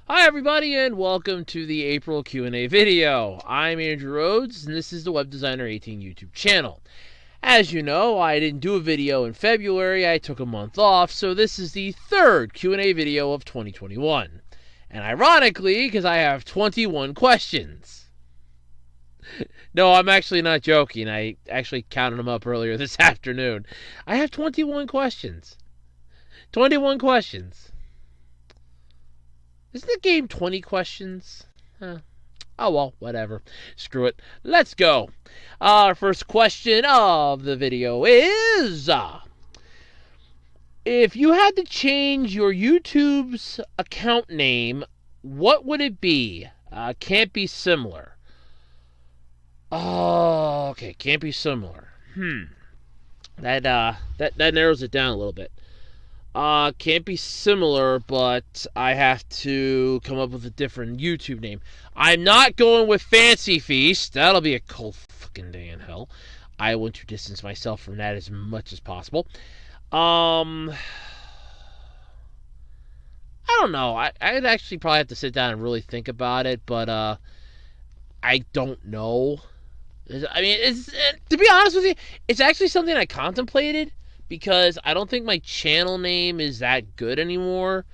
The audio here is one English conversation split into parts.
Hi everybody and welcome to the April Q&A video. I'm Andrew Rhodes and this is the Web Designer 18 YouTube channel. As you know, I didn't do a video in February, I took a month off, so this is the third Q&A video of 2021. And ironically, because I have 21 questions. No, I'm actually not joking, I actually counted them up earlier this afternoon. I have 21 questions. 21 questions. Isn't the game 20 questions? Oh well, whatever. Screw it. Let's go. Our first question of the video is... if you had to change your YouTube's account name, what would it be? Can't be similar. Oh, okay. Can't be similar. That narrows it down a little bit. Can't be similar, but I have to come up with a different YouTube name. I'm not going with Fancy Feast. That'll be a cold fucking day in hell. I want to distance myself from that as much as possible. I don't know. I'd actually probably have to sit down and really think about it, but I don't know. I mean, to be honest with you, it's actually something I contemplated, because I don't think my channel name is that good anymore.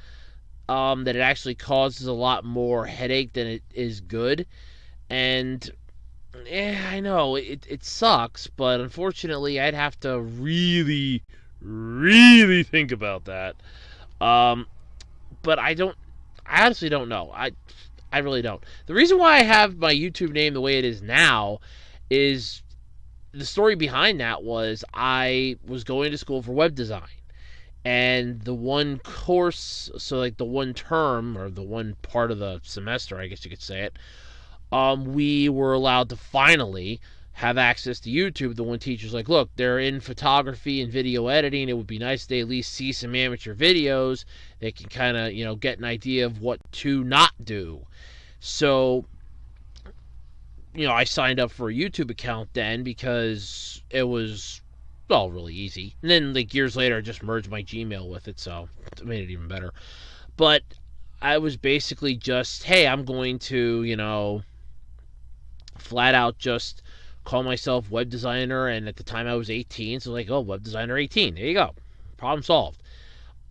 That it actually causes a lot more headache than it is good. And, I know, it sucks, but unfortunately I'd have to really, really think about that. But I honestly don't know. I really don't. The reason why I have my YouTube name the way it is now is... the story behind that was I was going to school for web design, and the one course, so like the one term or the one part of the semester, I guess you could say it, we were allowed to finally have access to YouTube. The one teacher's like, look, they're in photography and video editing. It would be nice if they at least see some amateur videos. They can kind of, get an idea of what to not do. So, I signed up for a YouTube account then because it was, well, really easy. And then, years later, I just merged my Gmail with it, so it made it even better. But I was basically just, hey, I'm going to, flat out just call myself web designer. And at the time I was 18, so web designer 18. There you go. Problem solved.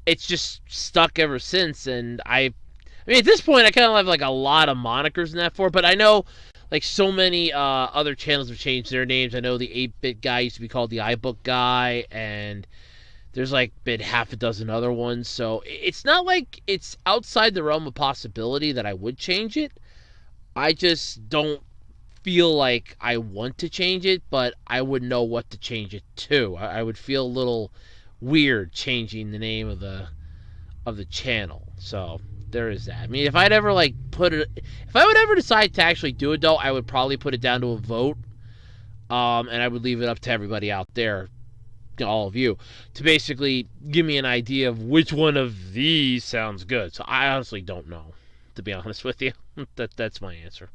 It's just stuck ever since. And I mean, at this point, I kind of have a lot of monikers in that for, but I know so many other channels have changed their names. I know the 8-Bit guy used to be called the iBook guy, and there's been half a dozen other ones. So it's not like it's outside the realm of possibility that I would change it. I just don't feel like I want to change it, but I wouldn't know what to change it to. I would feel a little weird changing the name of the channel. So there is that. I mean, if I'd ever if I would ever decide to actually do it, though, I would probably put it down to a vote, and I would leave it up to everybody out there, all of you, to basically give me an idea of which one of these sounds good. So I honestly don't know, to be honest with you. That's my answer.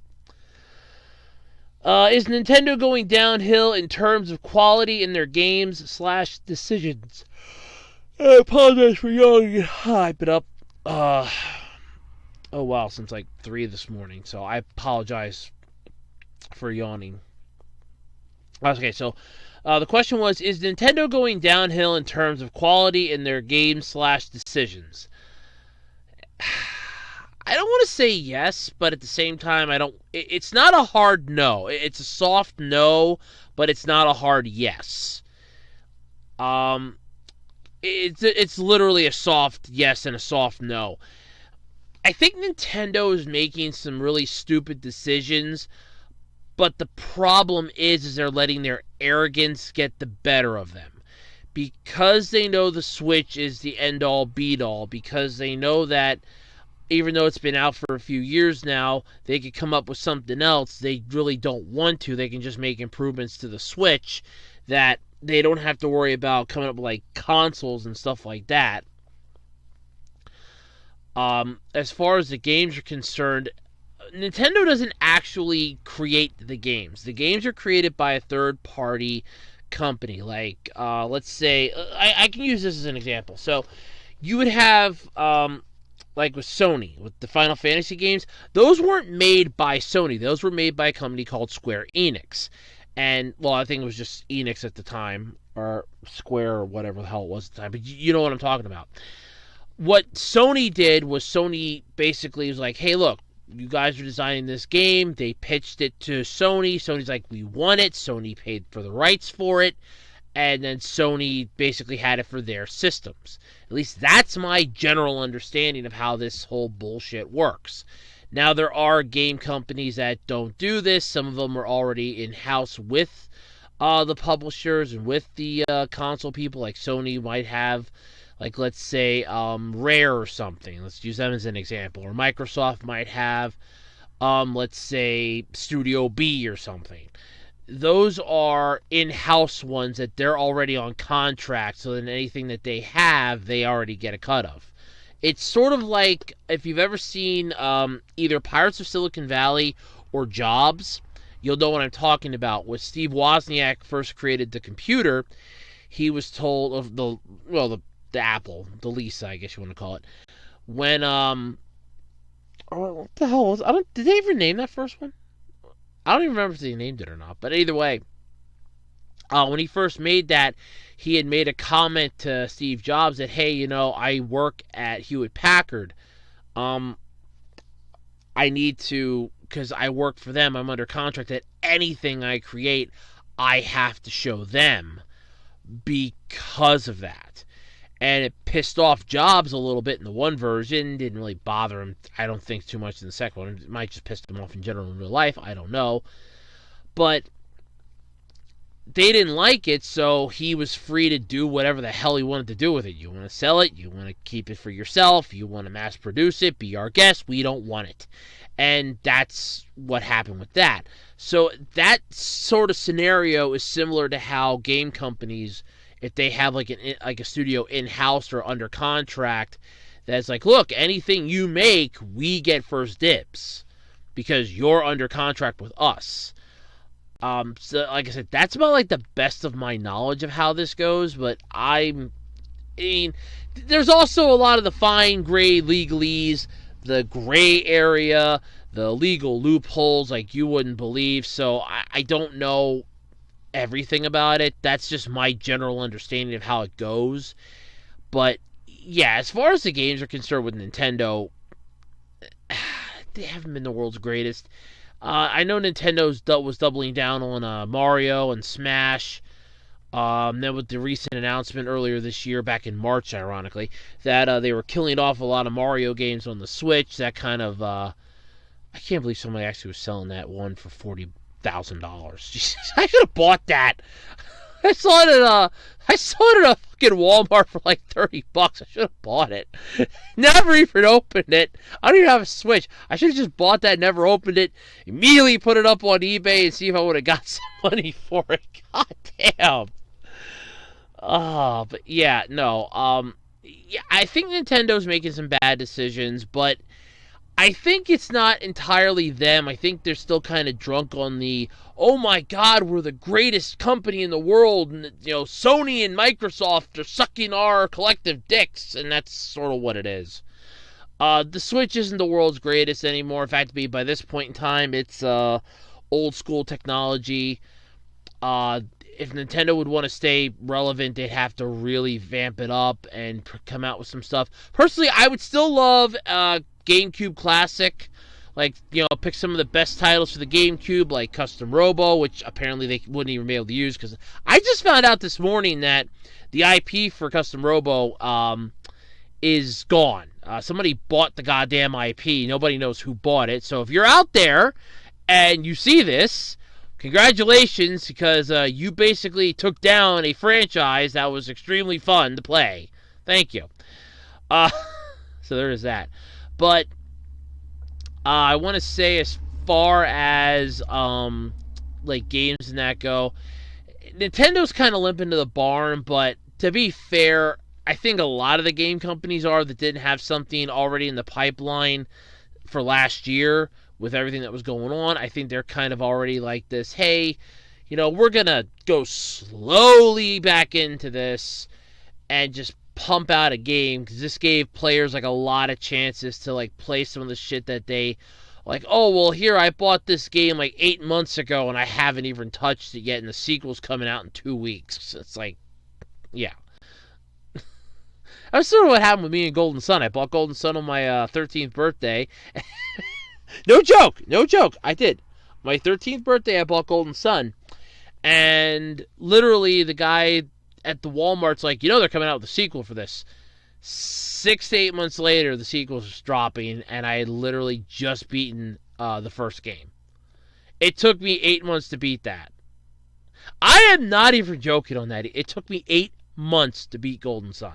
Is Nintendo going downhill in terms of quality in their games/decisions? I apologize for yawning and hype it up. Oh wow, since 3 this morning, so I apologize for yawning. Okay, so the question was, is Nintendo going downhill in terms of quality in their games/decisions? I don't want to say yes, but at the same time, it's not a hard no. It's a soft no, but it's not a hard yes. It's literally a soft yes and a soft no. I think Nintendo is making some really stupid decisions, but the problem is they're letting their arrogance get the better of them. Because they know the Switch is the end-all, be-all, because they know that even though it's been out for a few years now, they could come up with something else. They really don't want to. They can just make improvements to the Switch that they don't have to worry about coming up with consoles and stuff like that. As far as the games are concerned, Nintendo doesn't actually create the games. The games are created by a third-party company. Let's say, I can use this as an example. So, you would have like with Sony, with the Final Fantasy games, those weren't made by Sony. Those were made by a company called Square Enix. And, well, I think it was just Enix at the time, or Square, or whatever the hell it was at the time, but you know what I'm talking about. What Sony did was Sony basically was like, hey, look, you guys are designing this game. They pitched it to Sony. Sony's like, we want it. Sony paid for the rights for it. And then Sony basically had it for their systems. At least that's my general understanding of how this whole bullshit works. Now, there are game companies that don't do this. Some of them are already in-house with the publishers and with the console people. Like Sony might have, like, let's say, Rare or something. Let's use them as an example. Or Microsoft might have, let's say, Studio B or something. Those are in-house ones that they're already on contract, so then anything that they have, they already get a cut of. It's sort of like if you've ever seen either Pirates of Silicon Valley or Jobs, you'll know what I'm talking about. When Steve Wozniak first created the computer, he was told of the Apple, the Lisa, I guess you want to call it. When what the hell was did they ever name that first one? I don't even remember if they named it or not. But either way, when he first made that, he had made a comment to Steve Jobs that, hey, I work at Hewlett Packard. I need to, because I work for them, I'm under contract, that anything I create, I have to show them because of that. And it pissed off Jobs a little bit in the one version. Didn't really bother him, I don't think, too much in the second one. It might just piss him off in general in real life. I don't know. But they didn't like it, so he was free to do whatever the hell he wanted to do with it. You want to sell it? You want to keep it for yourself? You want to mass produce it? Be our guest? We don't want it. And that's what happened with that. So that sort of scenario is similar to how game companies, if they have like a studio in-house or under contract, that's like, look, anything you make, we get first dibs because you're under contract with us. So like I said, that's about like the best of my knowledge of how this goes. But I mean, there's also a lot of the fine gray legalese, the gray area, the legal loopholes like you wouldn't believe. So I don't know everything about it. That's just my general understanding of how it goes. But yeah, as far as the games are concerned with Nintendo, they haven't been the world's greatest. I know Nintendo was doubling down on Mario and Smash. Then with the recent announcement earlier this year, back in March, ironically, that they were killing off a lot of Mario games on the Switch. That kind of, I can't believe somebody actually was selling that one for $40,000. I should have bought that. I saw it at a fucking Walmart for like $30. I should have bought it. Never even opened it. I don't even have a Switch. I should have just bought that, never opened it, immediately put it up on eBay and see if I would have got some money for it. God damn. But yeah, no. Yeah, I think Nintendo's making some bad decisions, but I think it's not entirely them. I think they're still kind of drunk on the, oh my God, we're the greatest company in the world, and Sony and Microsoft are sucking our collective dicks, and that's sort of what it is. The Switch isn't the world's greatest anymore. In fact, by this point in time, it's old school technology. If Nintendo would want to stay relevant, they'd have to really vamp it up and come out with some stuff. Personally, I would still love GameCube Classic. Like, pick some of the best titles for the GameCube, like Custom Robo, which apparently they wouldn't even be able to use, because I just found out this morning that the IP for Custom Robo is gone. Somebody bought the goddamn IP. Nobody knows who bought it. So if you're out there and you see this, congratulations, because you basically took down a franchise that was extremely fun to play. Thank you. So there is that. But I want to say, as far as like games and that go, Nintendo's kind of limping to the barn. But to be fair, I think a lot of the game companies are that didn't have something already in the pipeline for last year with everything that was going on. I think they're kind of already like this, hey, we're going to go slowly back into this and just pump out a game, because this gave players like a lot of chances to like play some of the shit that they like. Oh well, here I bought this game like 8 months ago and I haven't even touched it yet, and the sequel's coming out in 2 weeks. It's like, yeah. That's sort of what happened with me and Golden Sun. I bought Golden Sun on my 13th birthday. No joke, no joke. I did. My 13th birthday, I bought Golden Sun, and literally the guy at the Walmart's like, they're coming out with a sequel for this. 6 to 8 months later, the sequel's dropping, and I had literally just beaten the first game. It took me 8 months to beat that. I am not even joking on that. It took me 8 months to beat Golden Sun.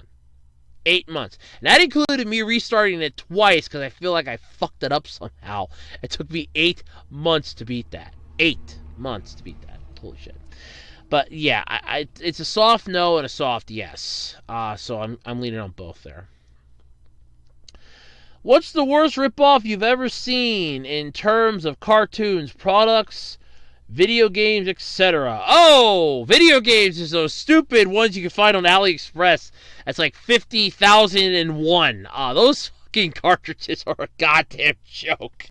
8 months. And that included me restarting it twice because I feel like I fucked it up somehow. It took me 8 months to beat that. 8 months to beat that. Holy shit. But yeah, it's a soft no and a soft yes. So I'm leaning on both there. What's the worst ripoff you've ever seen in terms of cartoons, products, video games, etc.? Oh, video games is those stupid ones you can find on AliExpress. That's like 50,001. Those fucking cartridges are a goddamn joke.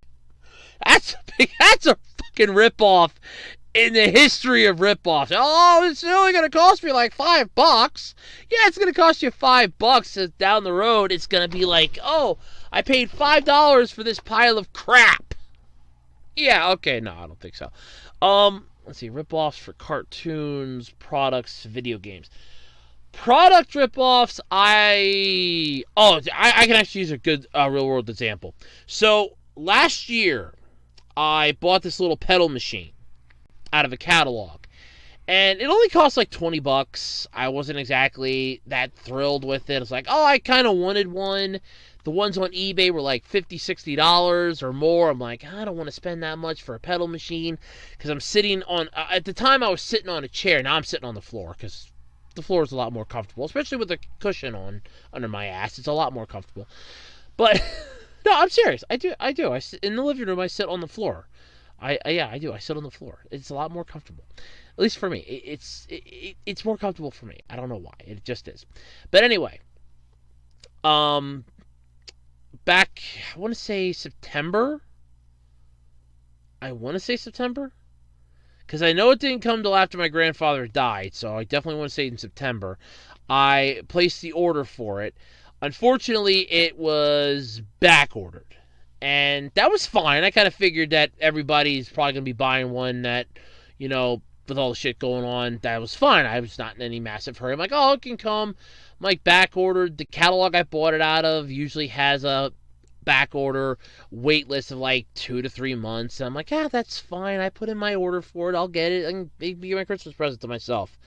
That's a fucking ripoff in the history of ripoffs. Oh, it's only going to cost me like $5. Yeah, it's going to cost you $5. Down the road, it's going to be like, oh, I paid $5 for this pile of crap. Yeah, okay, no, I don't think so. Let's see, ripoffs for cartoons, products, video games. Product ripoffs, I can actually use a good real-world example. So, last year, I bought this little pedal machine out of a catalog, and it only cost like $20. I wasn't exactly that thrilled with it. It's like, oh, I kind of wanted one. The ones on eBay were like $50, $60 or more. I'm like, I don't want to spend that much for a pedal machine, because I'm sitting on, at the time I was sitting on a chair. Now I'm sitting on the floor, because the floor is a lot more comfortable, especially with the cushion on under my ass. It's a lot more comfortable. But no, I'm serious. I do. I sit in the living room. I sit on the floor. I do. I sit on the floor. It's a lot more comfortable, at least for me. It's more comfortable for me. I don't know why. It just is. But anyway, back, I want to say September. Because I know it didn't come till after my grandfather died, so I definitely want to say in September. I placed the order for it. Unfortunately, it was back ordered. And that was fine. I kind of figured that everybody's probably going to be buying one that, with all the shit going on, that was fine. I was not in any massive hurry. I'm like, oh, it can come. I'm like, back ordered. The catalog I bought it out of usually has a back order wait list of like 2 to 3 months. And I'm like, that's fine. I put in my order for it. I'll get it. I can be my Christmas present to myself.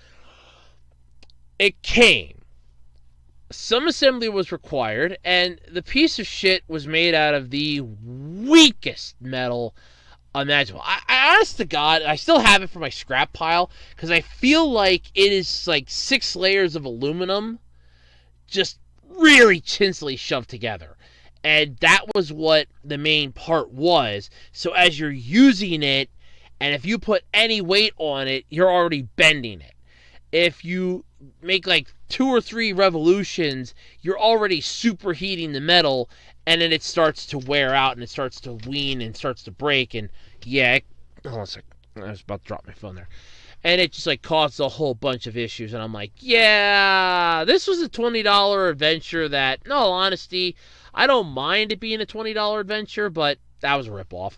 It came. Some assembly was required, and the piece of shit was made out of the weakest metal imaginable. I honest to God, I still have it for my scrap pile, because I feel like it is like 6 layers of aluminum just really chinsily shoved together. And that was what the main part was. So as you're using it, and if you put any weight on it, you're already bending it. If you make like 2 or 3 revolutions, you're already superheating the metal, and then it starts to wear out, and it starts to wean, and starts to break, and hold on a second. I was about to drop my phone there. And it just like caused a whole bunch of issues, and I'm like, yeah, this was a $20 adventure that, in all honesty, I don't mind it being a $20 adventure, but that was a ripoff.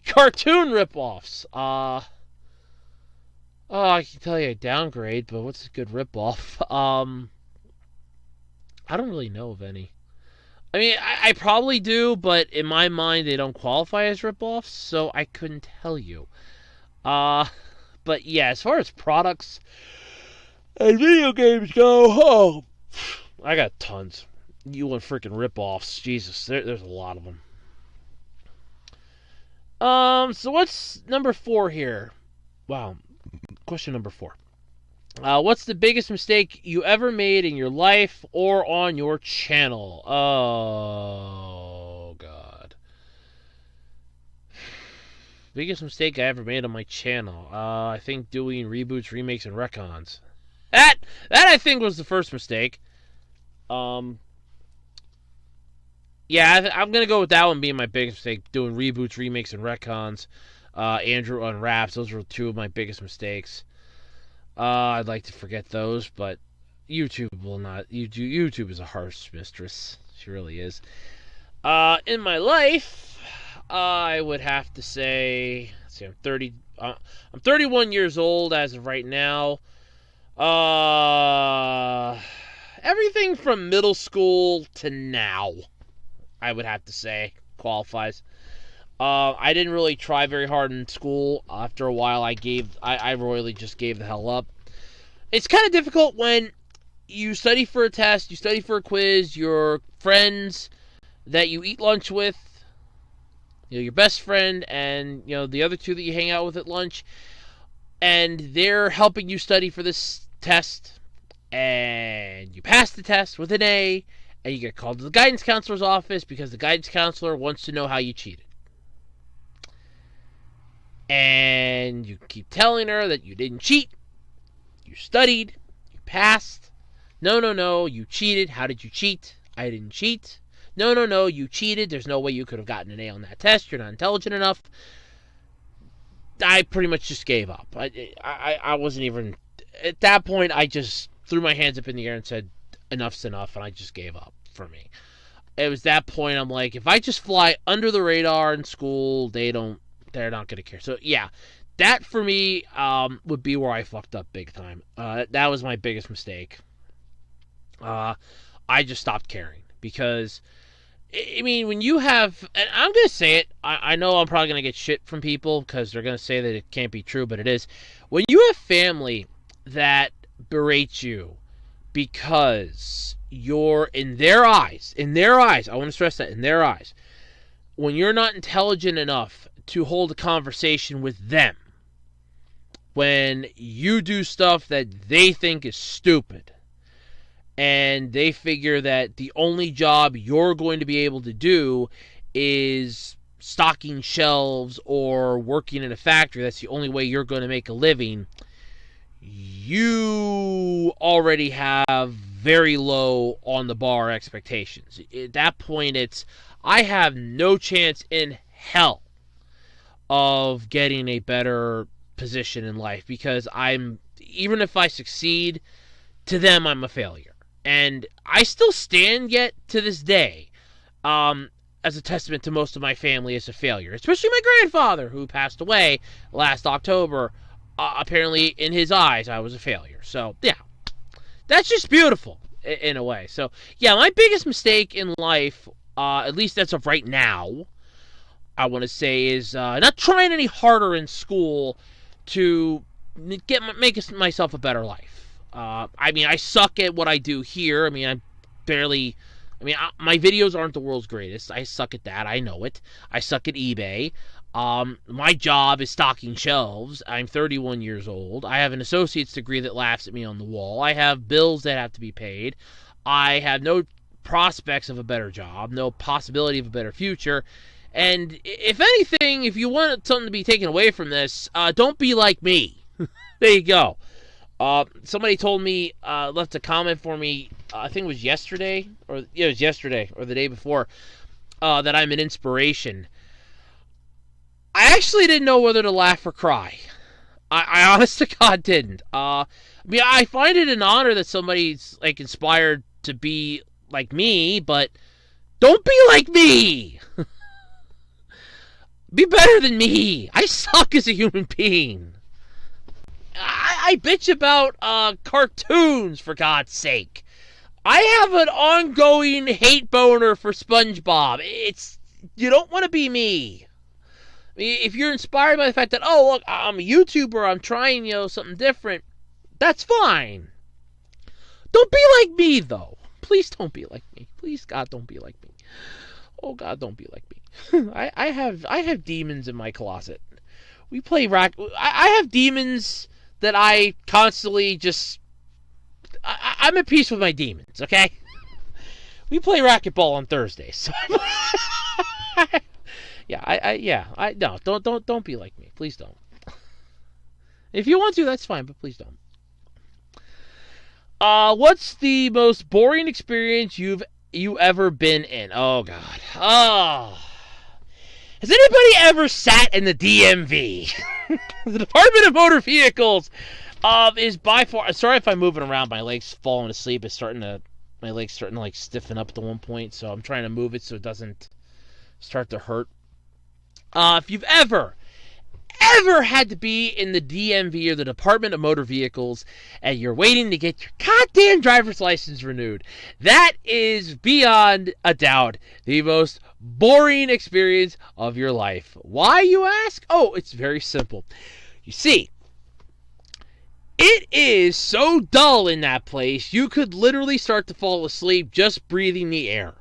Cartoon ripoffs. Oh, I can tell you a downgrade, but what's a good ripoff? I don't really know of any. I mean, I probably do, but in my mind, they don't qualify as ripoffs, so I couldn't tell you. But yeah, as far as products and video games go, oh, I got tons. You want freaking ripoffs. Jesus, there's a lot of them. So what's number 4 here? Wow. Question number 4. What's the biggest mistake you ever made in your life or on your channel? Oh, God. Biggest mistake I ever made on my channel. I think doing reboots, remakes, and retcons. That I think was the first mistake. Um, yeah, I'm gonna go with that one being my biggest mistake. Doing reboots, remakes, and retcons. Andrew Unwraps. Those were two of my biggest mistakes. I'd like to forget those, but YouTube will not. YouTube is a harsh mistress. She really is. In my life, I would have to say, let's see, I'm 30. I'm 31 years old as of right now. Everything from middle school to now, I would have to say, qualifies. I didn't really try very hard in school. After a while, I royally just gave the hell up. It's kind of difficult when you study for a test, you study for a quiz, your friends that you eat lunch with, your best friend and, the other two that you hang out with at lunch, and they're helping you study for this test, and you pass the test with an A, and you get called to the guidance counselor's office because the guidance counselor wants to know how you cheated. And you keep telling her that you didn't cheat, you studied, you passed. No, you cheated. How did you cheat? I didn't cheat. No, you cheated. There's no way you could have gotten an A on that test. You're not intelligent enough. I pretty much just gave up. I wasn't even... At that point, I just threw my hands up in the air and said, enough's enough, and I just gave up for me. It was that point I'm like, if I just fly under the radar in school, they're not going to care. So, yeah, that for me would be where I fucked up big time. That was my biggest mistake. I just stopped caring because, I mean, when you have, and I'm going to say it, I know I'm probably going to get shit from people because they're going to say that it can't be true, but it is. When you have family that berates you because you're, in their eyes, I want to stress that, in their eyes, when you're not intelligent enough to hold a conversation with them, when you do stuff that they think is stupid, and they figure that the only job you're going to be able to do is stocking shelves or working in a factory, that's the only way you're going to make a living, you already have very low on the bar expectations. At that point, it's, I have no chance in hell of getting a better position in life because even if I succeed, to them I'm a failure. And I still stand yet to this day as a testament to most of my family as a failure, especially my grandfather who passed away last October. Apparently, in his eyes, I was a failure. So, yeah, that's just beautiful in a way. So, yeah, my biggest mistake in life, at least as of right now, I want to say is not trying any harder in school to make myself a better life. I mean, I suck at what I do here. I mean, my videos aren't the world's greatest. I suck at that. I know it. I suck at eBay. My job is stocking shelves. I'm 31 years old. I have an associate's degree that laughs at me on the wall. I have bills that have to be paid. I have no prospects of a better job, no possibility of a better future. And if anything, if you want something to be taken away from this, don't be like me. There you go. Somebody told me, left a comment for me, I think it was yesterday, or it was yesterday, or the day before, that I'm an inspiration. I actually didn't know whether to laugh or cry. I honest to God didn't. I mean, I find it an honor that somebody's, like, inspired to be like me, but don't be like me! Be better than me! I suck as a human being! I bitch about cartoons, for God's sake. I have an ongoing hate boner for SpongeBob. You don't want to be me. I mean, if you're inspired by the fact that, oh, look, I'm a YouTuber, I'm trying, something different, that's fine. Don't be like me, though. Please don't be like me. Please, God, don't be like me. Oh, God, don't be like me. I have demons in my closet. We play rock. I have demons that I constantly just... I'm at peace with my demons, okay? We play racquetball on Thursdays. So no, don't be like me. Please don't. If you want to, that's fine, but please don't. What's the most boring experience you ever been in? Oh God. Oh. Has anybody ever sat in the DMV? The Department of Motor Vehicles is by far. Sorry if I'm moving around. My legs falling asleep. My legs starting to like stiffen up at one point. So I'm trying to move it so it doesn't start to hurt. If you've ever had to be in the DMV or the Department of Motor Vehicles and you're waiting to get your goddamn driver's license renewed, that is beyond a doubt the most boring experience of your life. Why, you ask? Oh, it's very simple. You see, it is so dull in that place, you could literally start to fall asleep just breathing the air.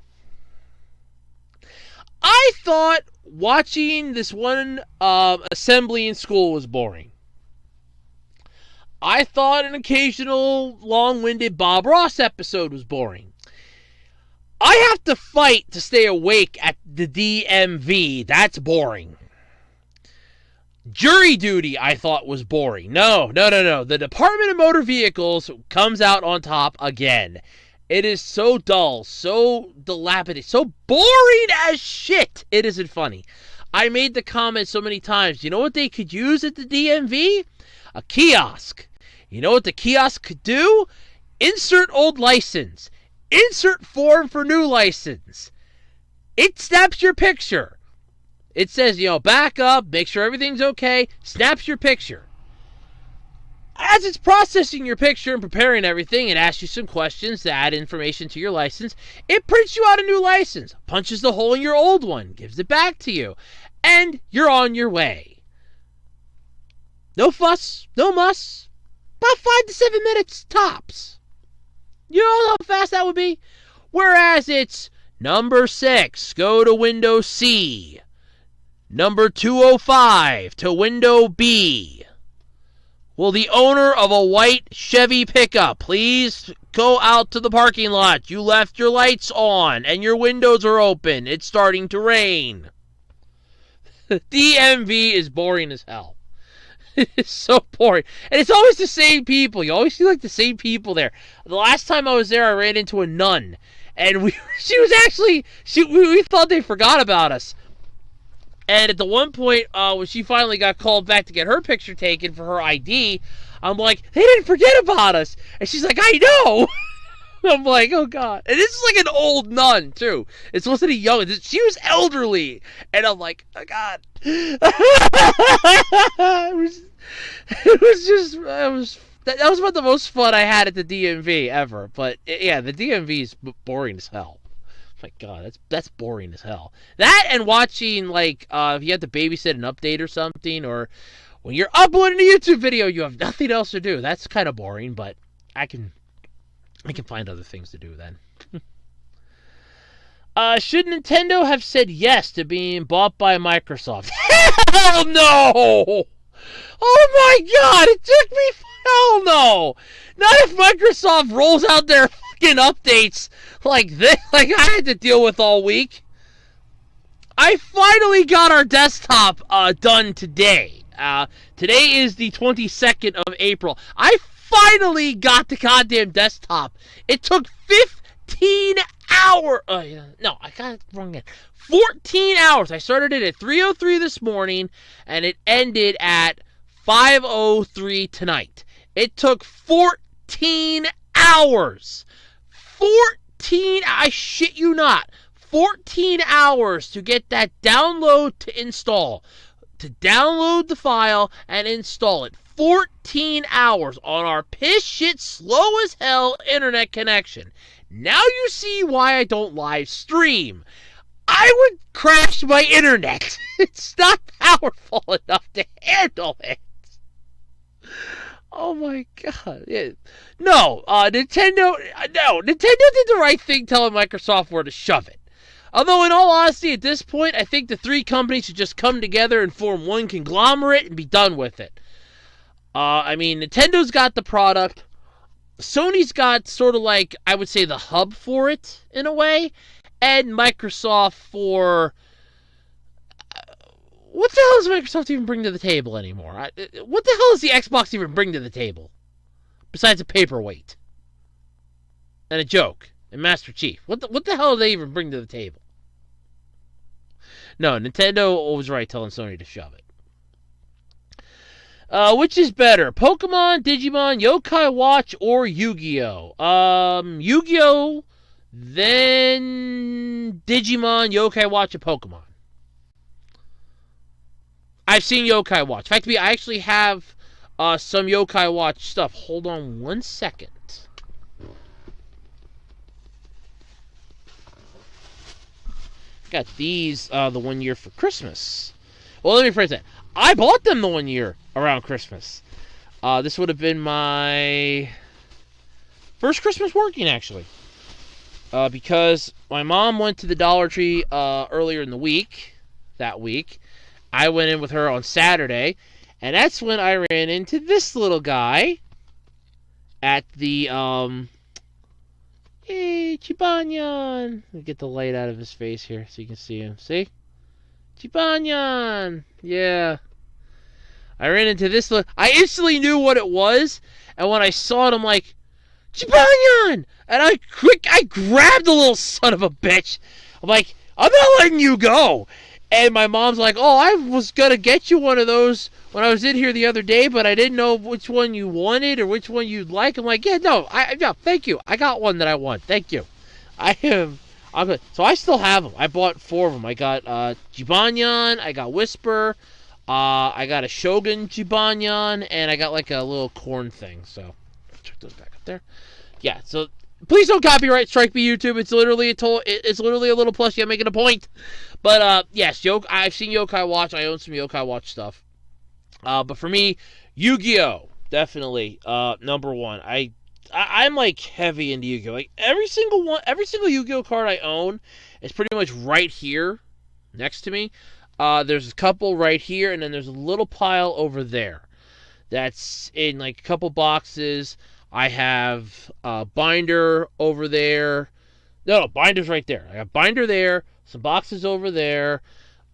I thought watching this one assembly in school was boring. I thought an occasional long-winded Bob Ross episode was boring. I have to fight to stay awake at the DMV. That's boring. Jury duty, I thought, was boring. No. The Department of Motor Vehicles comes out on top again. It is so dull, so dilapidated, so boring as shit. It isn't funny. I made the comment so many times. You know what they could use at the DMV? A kiosk. You know what the kiosk could do? Insert old license. Insert form for new license. It snaps your picture. It says, back up, make sure everything's okay, snaps your picture. As it's processing your picture and preparing everything, it asks you some questions to add information to your license. It prints you out a new license, punches the hole in your old one, gives it back to you, and you're on your way. No fuss, no muss, about 5 to 7 minutes tops. You know how fast that would be? Whereas it's number 6, go to window C. Number 205 to window B. Will the owner of a white Chevy pickup please go out to the parking lot? You left your lights on and your windows are open. It's starting to rain. DMV is boring as hell. It's so boring. And it's always the same people. You always see like the same people there. The last time I was there, I ran into a nun. And we thought they forgot about us. And at the one point, when she finally got called back to get her picture taken for her ID, I'm like, they didn't forget about us. And she's like, I know. I'm like, oh, God. And this is like an old nun, too. It wasn't a young. She was elderly. And I'm like, oh, God. That was about the most fun I had at the DMV ever. But, yeah, the DMV is boring as hell. My God, that's boring as hell. That and watching, like, if you have to babysit an update or something, or when you're uploading a YouTube video, you have nothing else to do. That's kind of boring, but I can find other things to do then. Should Nintendo have said yes to being bought by Microsoft? Hell no! Oh my God, it took me. Hell no! Not if Microsoft rolls out their fucking updates like this, like I had to deal with all week. I finally got our desktop done today. Today is the 22nd of April. I finally got the goddamn desktop. It took 15 hours. No, I got it wrong again. 14 hours. I started it at 3:03 this morning, and it ended at 5:03 tonight. It took 14 hours. 14, I shit you not, 14 hours to get that download to install. To download the file and install it. 14 hours on our piss shit slow as hell internet connection. Now you see why I don't live stream. I would crash my internet. It's not powerful enough to handle it. Oh my God. No, Nintendo did the right thing telling Microsoft where to shove it. Although, in all honesty, at this point, I think the three companies should just come together and form one conglomerate and be done with it. I mean, Nintendo's got the product. Sony's got sort of like, I would say, the hub for it, in a way. And Microsoft for... What the hell does Microsoft even bring to the table anymore? What the hell does the Xbox even bring to the table? Besides a paperweight. and a joke and Master Chief. What the hell do they even bring to the table? No, Nintendo was right telling Sony to shove it. Which is better, Pokemon, Digimon, Yokai Watch, or Yu-Gi-Oh? Yu-Gi-Oh, then Digimon, Yokai Watch, and Pokemon. I've seen Yokai Watch. In fact, I actually have some Yokai Watch stuff. Hold on one second. Got these the one year for Christmas. Well, let me phrase that. I bought them the one year around Christmas. This would have been my first Christmas working, actually. Because my mom went to the Dollar Tree earlier in the week, that week. I went in with her on Saturday, and that's when I ran into this little guy at the, hey, Chibanyan. Let me get the light out of his face here so you can see him. See? Chibanyan. Yeah. I ran into this little... I instantly knew what it was, and when I saw it, I'm like, Chibanyan! And I grabbed the little son of a bitch. I'm like, I'm not letting you go. And my mom's like, oh, I was going to get you one of those when I was in here the other day, but I didn't know which one you wanted or which one you'd like. I'm like, yeah, no, thank you. I got one that I want. Thank you. I'm good. So I still have them. I bought 4 of them. I got Jibanyan, I got Whisper, I got a Shogun Jibanyan, and I got like a little corn thing. So check those back up there. Yeah, so please don't copyright strike me, YouTube. It's literally a little plushie. I'm making a point. But yes, I've seen Yokai Watch. I own some Yokai Watch stuff. But for me, Yu-Gi-Oh! Definitely number one. I'm like heavy into Yu-Gi-Oh! Like every single Yu-Gi-Oh! Card I own is pretty much right here next to me. There's a couple right here, and then there's a little pile over there. That's in like a couple boxes. I have Binder over there. No, Binder's right there. I got Binder there, some boxes over there,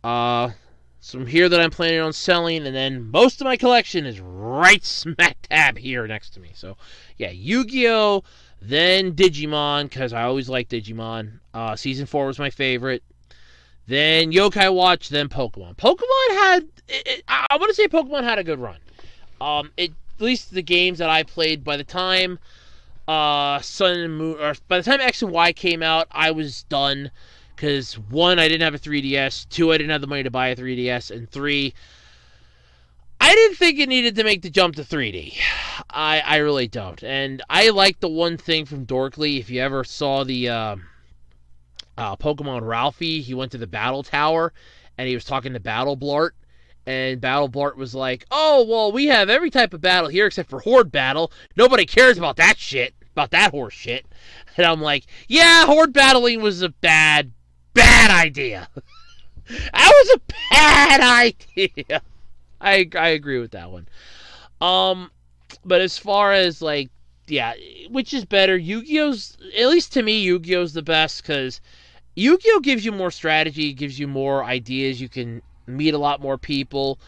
some here that I'm planning on selling, and then most of my collection is right smack dab here next to me. So, yeah, Yu-Gi-Oh!, then Digimon, because I always liked Digimon. Season 4 was my favorite. Then Yokai Watch, then Pokemon. I want to say Pokemon had a good run. At least the games that I played, by the time Sun and Moon, or by the time X and Y came out, I was done. Because 1, I didn't have a 3DS. 2, I didn't have the money to buy a 3DS. And 3, I didn't think it needed to make the jump to 3D. I really don't. And I like the one thing from Dorkly. If you ever saw the Pokemon Ralphie, he went to the Battle Tower, and he was talking to Battle Blart. And Battle Blart was like, oh, well, we have every type of battle here except for Horde Battle. Nobody cares about that shit, about that horse shit. And I'm like, yeah, Horde battling was a bad idea. That was a bad idea. I agree with that one. But as far as, like, yeah, which is better, Yu-Gi-Oh's, at least to me, Yu-Gi-Oh's the best, because Yu-Gi-Oh! Gives you more strategy, gives you more ideas, you can meet a lot more people.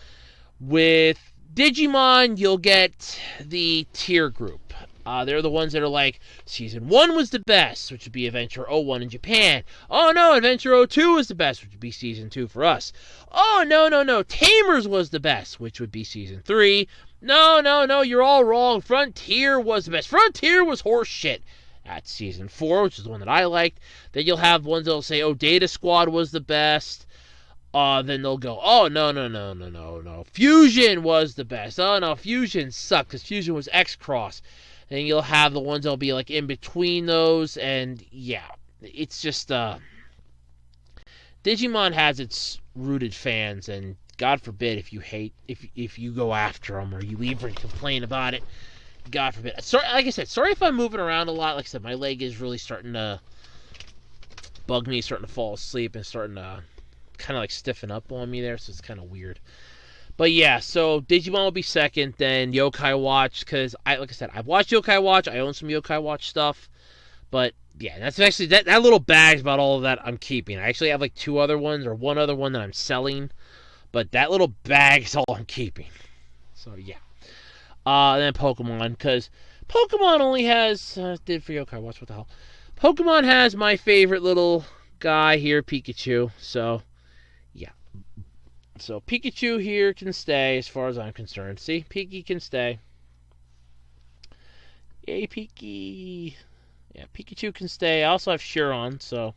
With Digimon, you'll get the tier group. They're the ones that are like, Season 1 was the best, which would be Adventure 01 in Japan. Oh no, Adventure 02 was the best, which would be Season 2 for us. Oh no, Tamers was the best, which would be Season 3. No, you're all wrong. Frontier was the best. Frontier was horse shit. That's Season 4, which is the one that I liked. Then you'll have ones that'll say, oh, Data Squad was the best. Then they'll go, oh, no. Fusion was the best. Oh, no, Fusion sucked, because Fusion was X-Cross. And you'll have the ones that'll be, like, in between those, and, yeah. It's just, Digimon has its rooted fans, and God forbid if you go after them, or you even complain about it. God forbid. Sorry, like I said, sorry if I'm moving around a lot. Like I said, my leg is really starting to bug me, starting to fall asleep, and starting to kind of like stiffen up on me there, so it's kind of weird. But yeah, so Digimon will be second, then Yokai Watch, because like I said, I've watched Yokai Watch, I own some Yokai Watch stuff, but yeah, that's actually, that little bag's about all of that I'm keeping. I actually have like 2 other ones, or 1 other one that I'm selling, but that little bag is all I'm keeping. So yeah. Then Pokemon, because Pokemon only has did for Yokai Watch. What the hell? Pokemon has my favorite little guy here, Pikachu. So yeah. So Pikachu here can stay as far as I'm concerned. See, Pikachu can stay. Yay, Pikachu. Yeah, Pikachu can stay. I also have Chiron, so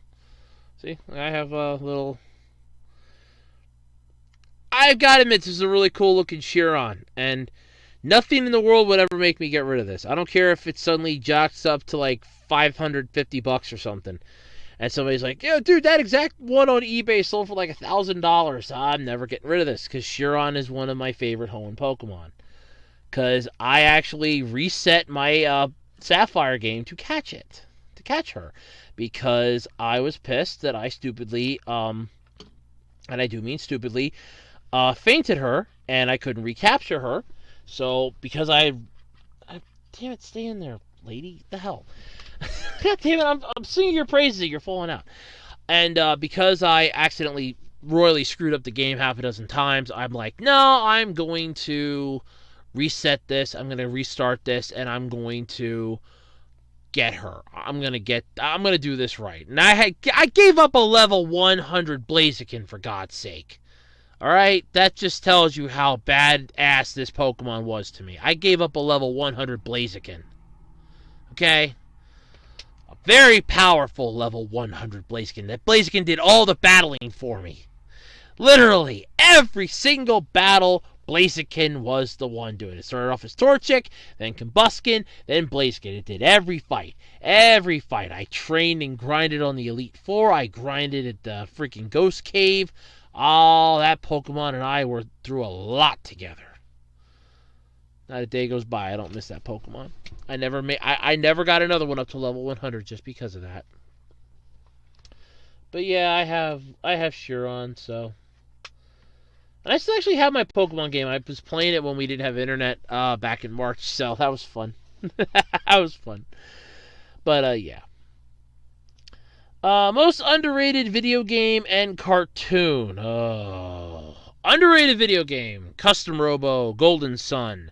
see, I have a little. I've got to admit, this is a really cool looking Chiron, and nothing in the world would ever make me get rid of this. I don't care if it suddenly jocks up to like $550 or something, and somebody's like, "Yo, dude, that exact one on eBay sold for like $1,000." I'm never getting rid of this because Chiron is one of my favorite Hoenn Pokemon. Because I actually reset my Sapphire game to catch her, because I was pissed that I stupidly, and I do mean stupidly, fainted her, and I couldn't recapture her. So, because damn it, stay in there, lady. The hell? God damn it, I'm singing your praises, you're falling out. And because I accidentally royally screwed up the game half a dozen times, I'm like, no, I'm going to reset this, I'm going to restart this, and I'm going to get her. I'm going to do this right. And I gave up a level 100 Blaziken, for God's sake. Alright, that just tells you how badass this Pokemon was to me. I gave up a level 100 Blaziken. Okay? A very powerful level 100 Blaziken. That Blaziken did all the battling for me. Literally, every single battle, Blaziken was the one doing it. It started off as Torchic, then Combusken, then Blaziken. It did every fight. Every fight. I trained and grinded on the Elite Four. I grinded at the freaking Ghost Cave. Oh, that Pokemon and I were through a lot together. Not a day goes by I don't miss that Pokemon. I never got another one up to level 100 just because of that. But yeah, I have Chiron, so. And I still actually have my Pokemon game. I was playing it when we didn't have internet back in March, so that was fun. That was fun. But yeah. Most underrated video game and cartoon. Oh. Underrated video game. Custom Robo, Golden Sun.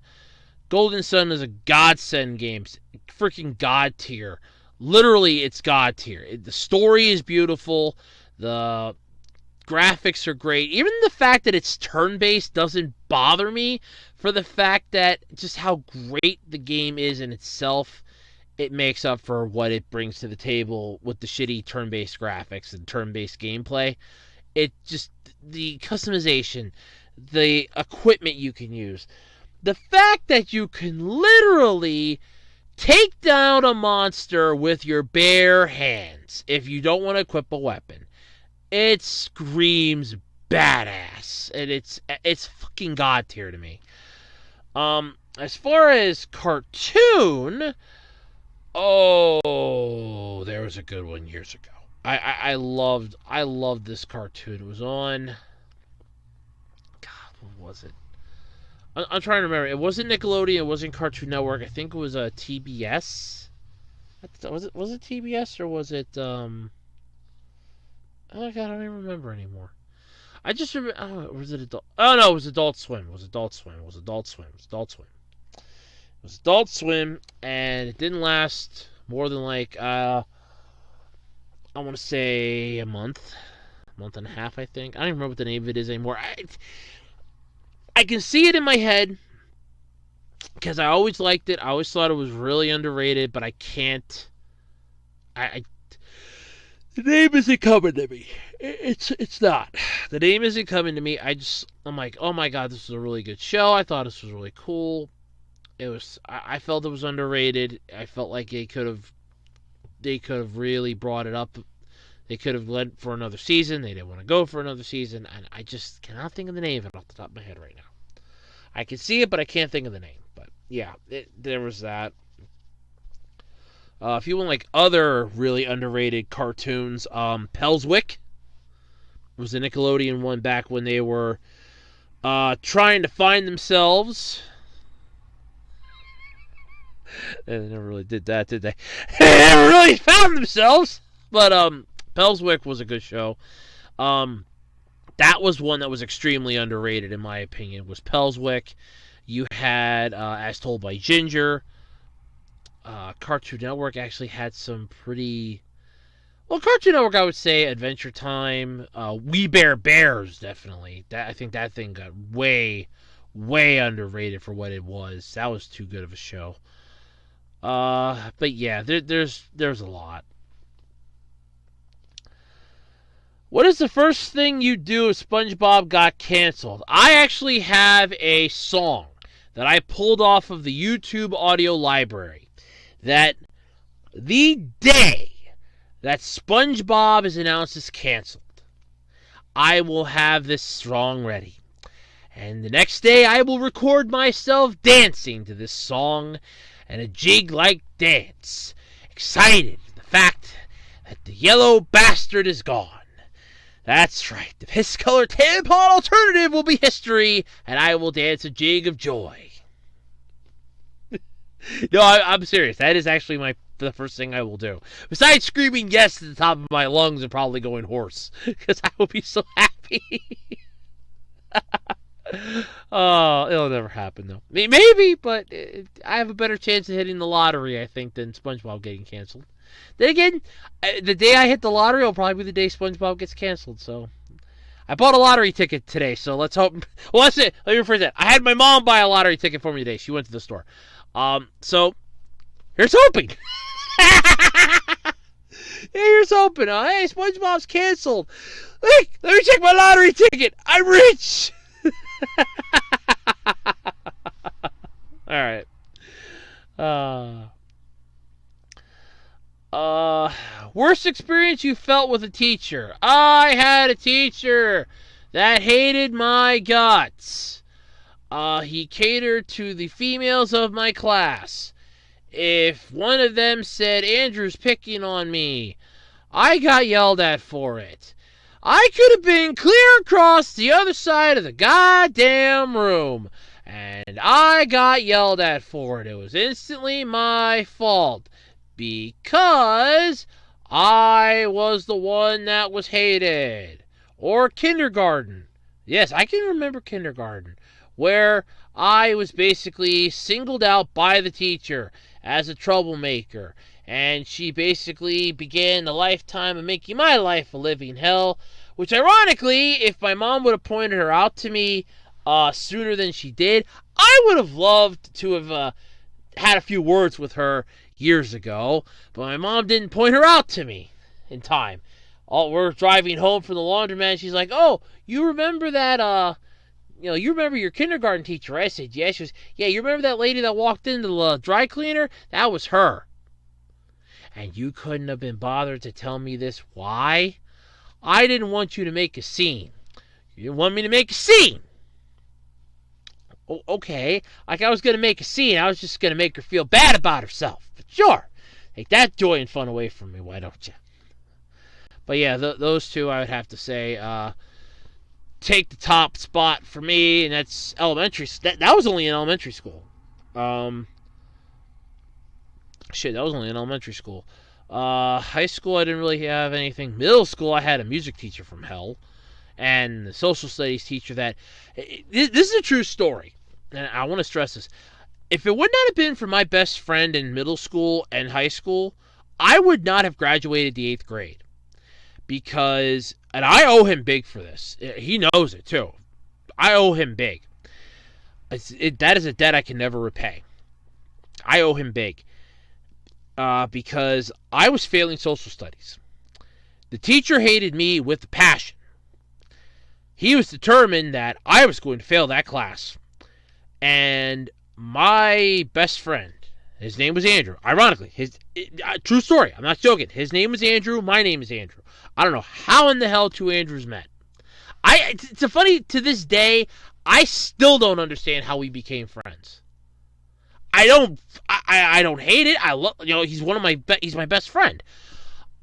Golden Sun is a godsend game. Freaking god tier. Literally, it's god tier. The story is beautiful. The graphics are great. Even the fact that it's turn-based doesn't bother me, for the fact that just how great the game is in itself. It makes up for what it brings to the table with the shitty turn-based graphics and turn-based gameplay. It just, the customization, the equipment you can use, the fact that you can literally take down a monster with your bare hands if you don't want to equip a weapon. It screams badass, and it's fucking god tier to me. As far as cartoon, oh, there was a good one years ago. I loved this cartoon. It was on, God, what was it? I'm trying to remember. It wasn't Nickelodeon. It wasn't Cartoon Network. I think it was a TBS. Was it TBS or was it Oh my god, I don't even remember anymore. I just remember. Oh, was it Adult? Oh no, it was Adult Swim. It was Adult Swim. It was Adult Swim. It was Adult Swim. It was Adult Swim, and it didn't last more than like I want to say a month and a half. I think I don't even remember what the name of it is anymore. I can see it in my head because I always liked it. I always thought it was really underrated, but I can't. I the name isn't coming to me. It's not. The name isn't coming to me. I'm like, oh my god, this is a really good show. I thought this was really cool. I felt it was underrated. I felt like they could have really brought it up. They could have led for another season. They didn't want to go for another season, and I just cannot think of the name of it off the top of my head right now. I can see it, but I can't think of the name. But yeah, there was that. If you want like other really underrated cartoons, Pelswick was a Nickelodeon one back when they were trying to find themselves. They never really did that, did they? They never really found themselves. But Pelswick was a good show. That was one that was extremely underrated in my opinion. Was Pelswick. You had As Told by Ginger. Cartoon Network actually had some pretty. Well, Cartoon Network, I would say Adventure Time, We Bare Bears, definitely. I think that thing got way, way underrated for what it was. That was too good of a show. But yeah, there's a lot. What is the first thing you do if SpongeBob got canceled? I actually have a song that I pulled off of the YouTube audio library that the day that SpongeBob is announced as canceled, I will have this song ready. And the next day I will record myself dancing to this song and a jig-like dance, excited at the fact that the yellow bastard is gone. That's right, the piss-colored tampon alternative will be history, and I will dance a jig of joy. No, I'm serious. That is actually the first thing I will do. Besides screaming yes at the top of my lungs and probably going hoarse, because I will be so happy. Oh, it'll never happen, though. Maybe, but I have a better chance of hitting the lottery, I think, than SpongeBob getting canceled. Then again, the day I hit the lottery will probably be the day SpongeBob gets canceled, so... I bought a lottery ticket today, so let's hope... Well, that's it. Let me rephrase that. I had my mom buy a lottery ticket for me today. She went to the store. So, here's hoping. Here's hoping. Hey, SpongeBob's canceled. Hey, let me check my lottery ticket. I'm rich. All right. Worst experience you felt with a teacher. I had a teacher that hated my guts. He catered to the females of my class. If one of them said, Andrew's picking on me, I got yelled at for it. I could have been clear across the other side of the goddamn room, and I got yelled at for it. It was instantly my fault, because I was the one that was hated. Or kindergarten. Yes, I can remember kindergarten, where I was basically singled out by the teacher as a troublemaker, and she basically began the lifetime of making my life a living hell, which ironically, if my mom would have pointed her out to me sooner than she did, I would have loved to have had a few words with her years ago, but my mom didn't point her out to me in time. We're driving home from the laundromat, and she's like, oh, you remember that, you remember your kindergarten teacher? I said, yeah. She goes, yeah, you remember that lady that walked into the dry cleaner? That was her. And you couldn't have been bothered to tell me this. Why? I didn't want you to make a scene. You didn't want me to make a scene. Okay, like I was going to make a scene. I was just going to make her feel bad about herself. But sure, take that joy and fun away from me, why don't you? But yeah, those two I would have to say take the top spot for me, and that's elementary. That was only in elementary school. That was only in elementary school. High school, I didn't really have anything. Middle school, I had a music teacher from hell, and the social studies teacher that... This is a true story, and I want to stress this. If it would not have been for my best friend in middle school and high school, I would not have graduated the 8th grade. Because, and I owe him big for this. He knows it, too. I owe him big. That is a debt I can never repay. I owe him big. Because I was failing social studies. The teacher hated me with a passion. He was determined that I was going to fail that class. And my best friend, his name was Andrew. Ironically, true story, I'm not joking. His name was Andrew, my name is Andrew. I don't know how in the hell two Andrews met. It's funny, to this day, I still don't understand how we became friends. I don't hate it. I love, he's he's my best friend.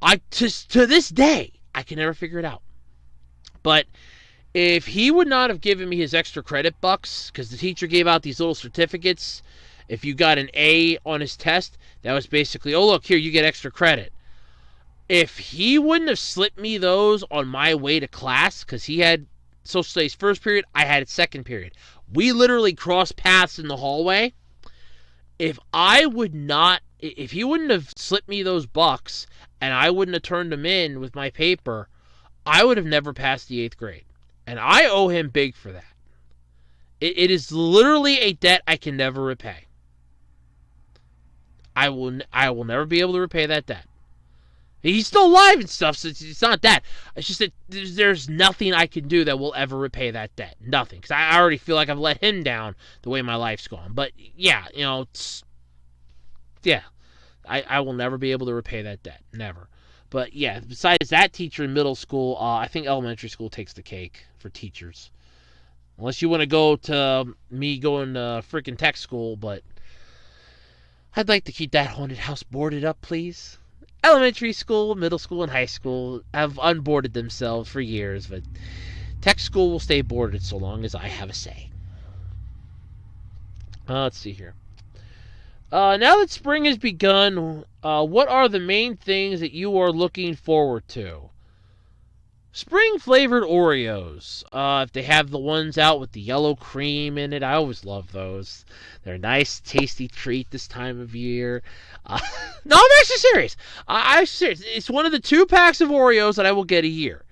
To this day, I can never figure it out. But if he would not have given me his extra credit bucks, because the teacher gave out these little certificates, if you got an A on his test, that was basically, oh look, here, you get extra credit. If he wouldn't have slipped me those on my way to class, because he had social studies first period, I had it second period. We literally crossed paths in the hallway. if he wouldn't have slipped me those bucks and I wouldn't have turned them in with my paper, I would have never passed the 8th grade. And I owe him big for that. It is literally a debt I can never repay. I will never be able to repay that debt. He's still alive and stuff, so it's not that. It's just that there's nothing I can do that will ever repay that debt. Nothing. Because I already feel like I've let him down the way my life's gone. But, yeah, I will never be able to repay that debt. Never. But, yeah, besides that teacher in middle school, I think elementary school takes the cake for teachers. Unless you want to go to me going to freaking tech school, but I'd like to keep that haunted house boarded up, please. Elementary school, middle school, and high school have unboarded themselves for years, but tech school will stay boarded so long as I have a say. Let's see here. Now that spring has begun, what are the main things that you are looking forward to? Spring-flavored Oreos. If they have the ones out with the yellow cream in it, I always love those. They're a nice, tasty treat this time of year. No, I'm actually serious. I'm serious. It's one of the 2 packs of Oreos that I will get a year.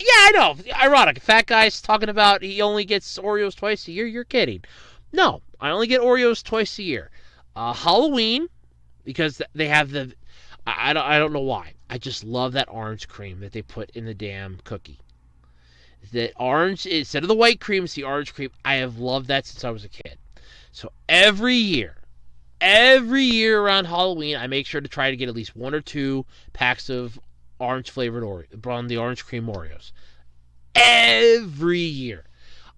Yeah, I know. Ironic. Fat guy's talking about he only gets Oreos twice a year. You're kidding. No, I only get Oreos twice a year. Halloween, because they have the... I don't know why. I just love that orange cream that they put in the damn cookie. The orange, instead of the white cream, it's the orange cream. I have loved that since I was a kid. So every year around Halloween, I make sure to try to get at least 1 or 2 packs of orange-flavored Oreos, on the orange cream Oreos. Every year.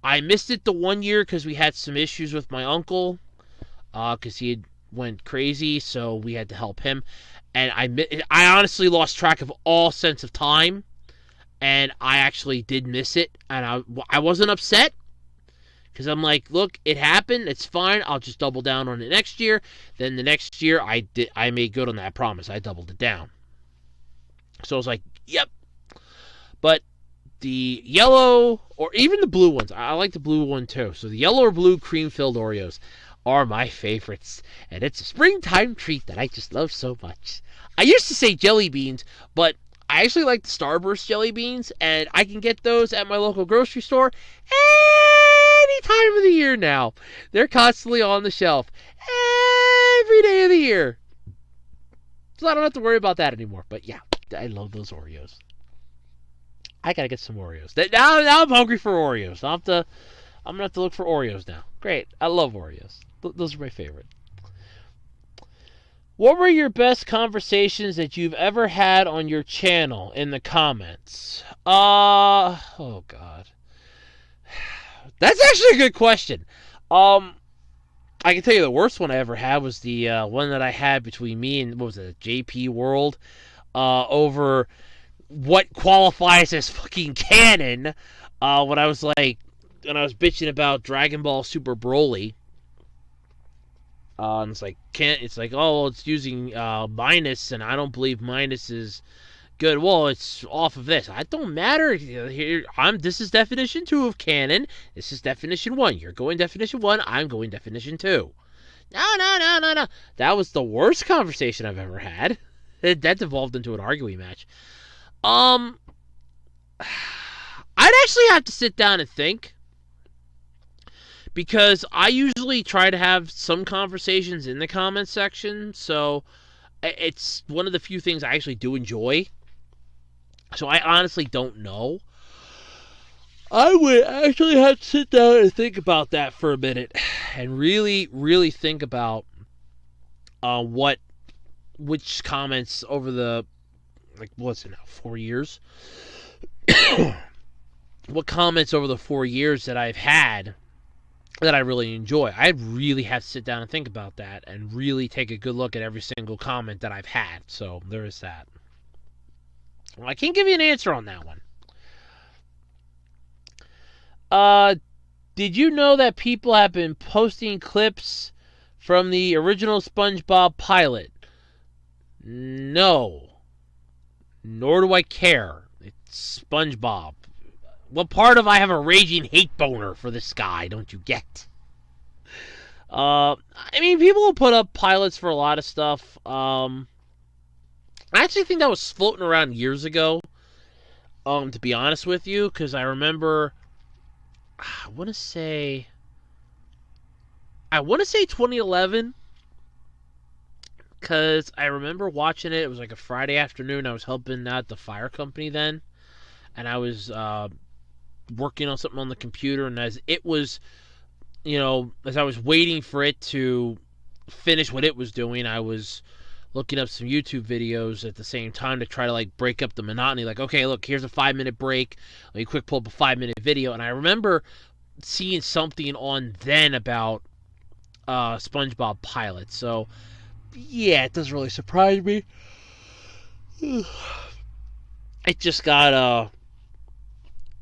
I missed it the one year because we had some issues with my uncle, because he had went crazy, so we had to help him. And I honestly lost track of all sense of time, and I actually did miss it, and I wasn't upset, because I'm like, look, it happened, it's fine, I'll just double down on it next year. Then the next year, I made good on that promise, I doubled it down. So I was like, yep. But the yellow, or even the blue ones, I like the blue one too, so the yellow or blue cream-filled Oreos are my favorites, and it's a springtime treat that I just love so much. I used to say jelly beans, but I actually like the Starburst jelly beans, and I can get those at my local grocery store any time of the year now. They're constantly on the shelf every day of the year. So I don't have to worry about that anymore. But yeah, I love those Oreos. I gotta get some Oreos. Now I'm hungry for Oreos. I'm gonna have to look for Oreos now. Great. I love Oreos. Those are my favorite. What were your best conversations that you've ever had on your channel in the comments? Oh God. That's actually a good question. I can tell you the worst one I ever had was the one that I had between me and, what was it, JP World, over what qualifies as fucking canon, when I was bitching about Dragon Ball Super Broly. And it's like, oh, it's using minus, and I don't believe minus is good. Well, it's off of this. It don't matter. Here, this is definition 2 of canon. This is definition 1. You're going definition 1. I'm going definition 2. No. That was the worst conversation I've ever had. That devolved into an arguing match. I'd actually have to sit down and think, because I usually try to have some conversations in the comments section, so it's one of the few things I actually do enjoy. So I honestly don't know. I would actually have to sit down and think about that for a minute, and really, really think about which comments over the, what's it now, 4 years? What comments over the 4 years that I've had that I really enjoy. I really have to sit down and think about that and really take a good look at every single comment that I've had. So there is that. Well, I can't give you an answer on that one. Did you know that people have been posting clips from the original SpongeBob pilot? No. Nor do I care. It's SpongeBob. What part of I have a raging hate boner for this guy don't you get? I mean, people will put up pilots for a lot of stuff. I actually think that was floating around years ago. To be honest with you, because I remember, I want to say, 2011, because I remember watching it. It was like a Friday afternoon. I was helping out the fire company then, and I was working on something on the computer. And as it was, as I was waiting for it to finish what it was doing, I was looking up some YouTube videos at the same time to try to like break up the monotony. Like, okay, look, here's a 5-minute break. Let me quick pull up a 5-minute video. And I remember seeing something on then about SpongeBob pilot. So yeah, it doesn't really surprise me. It just got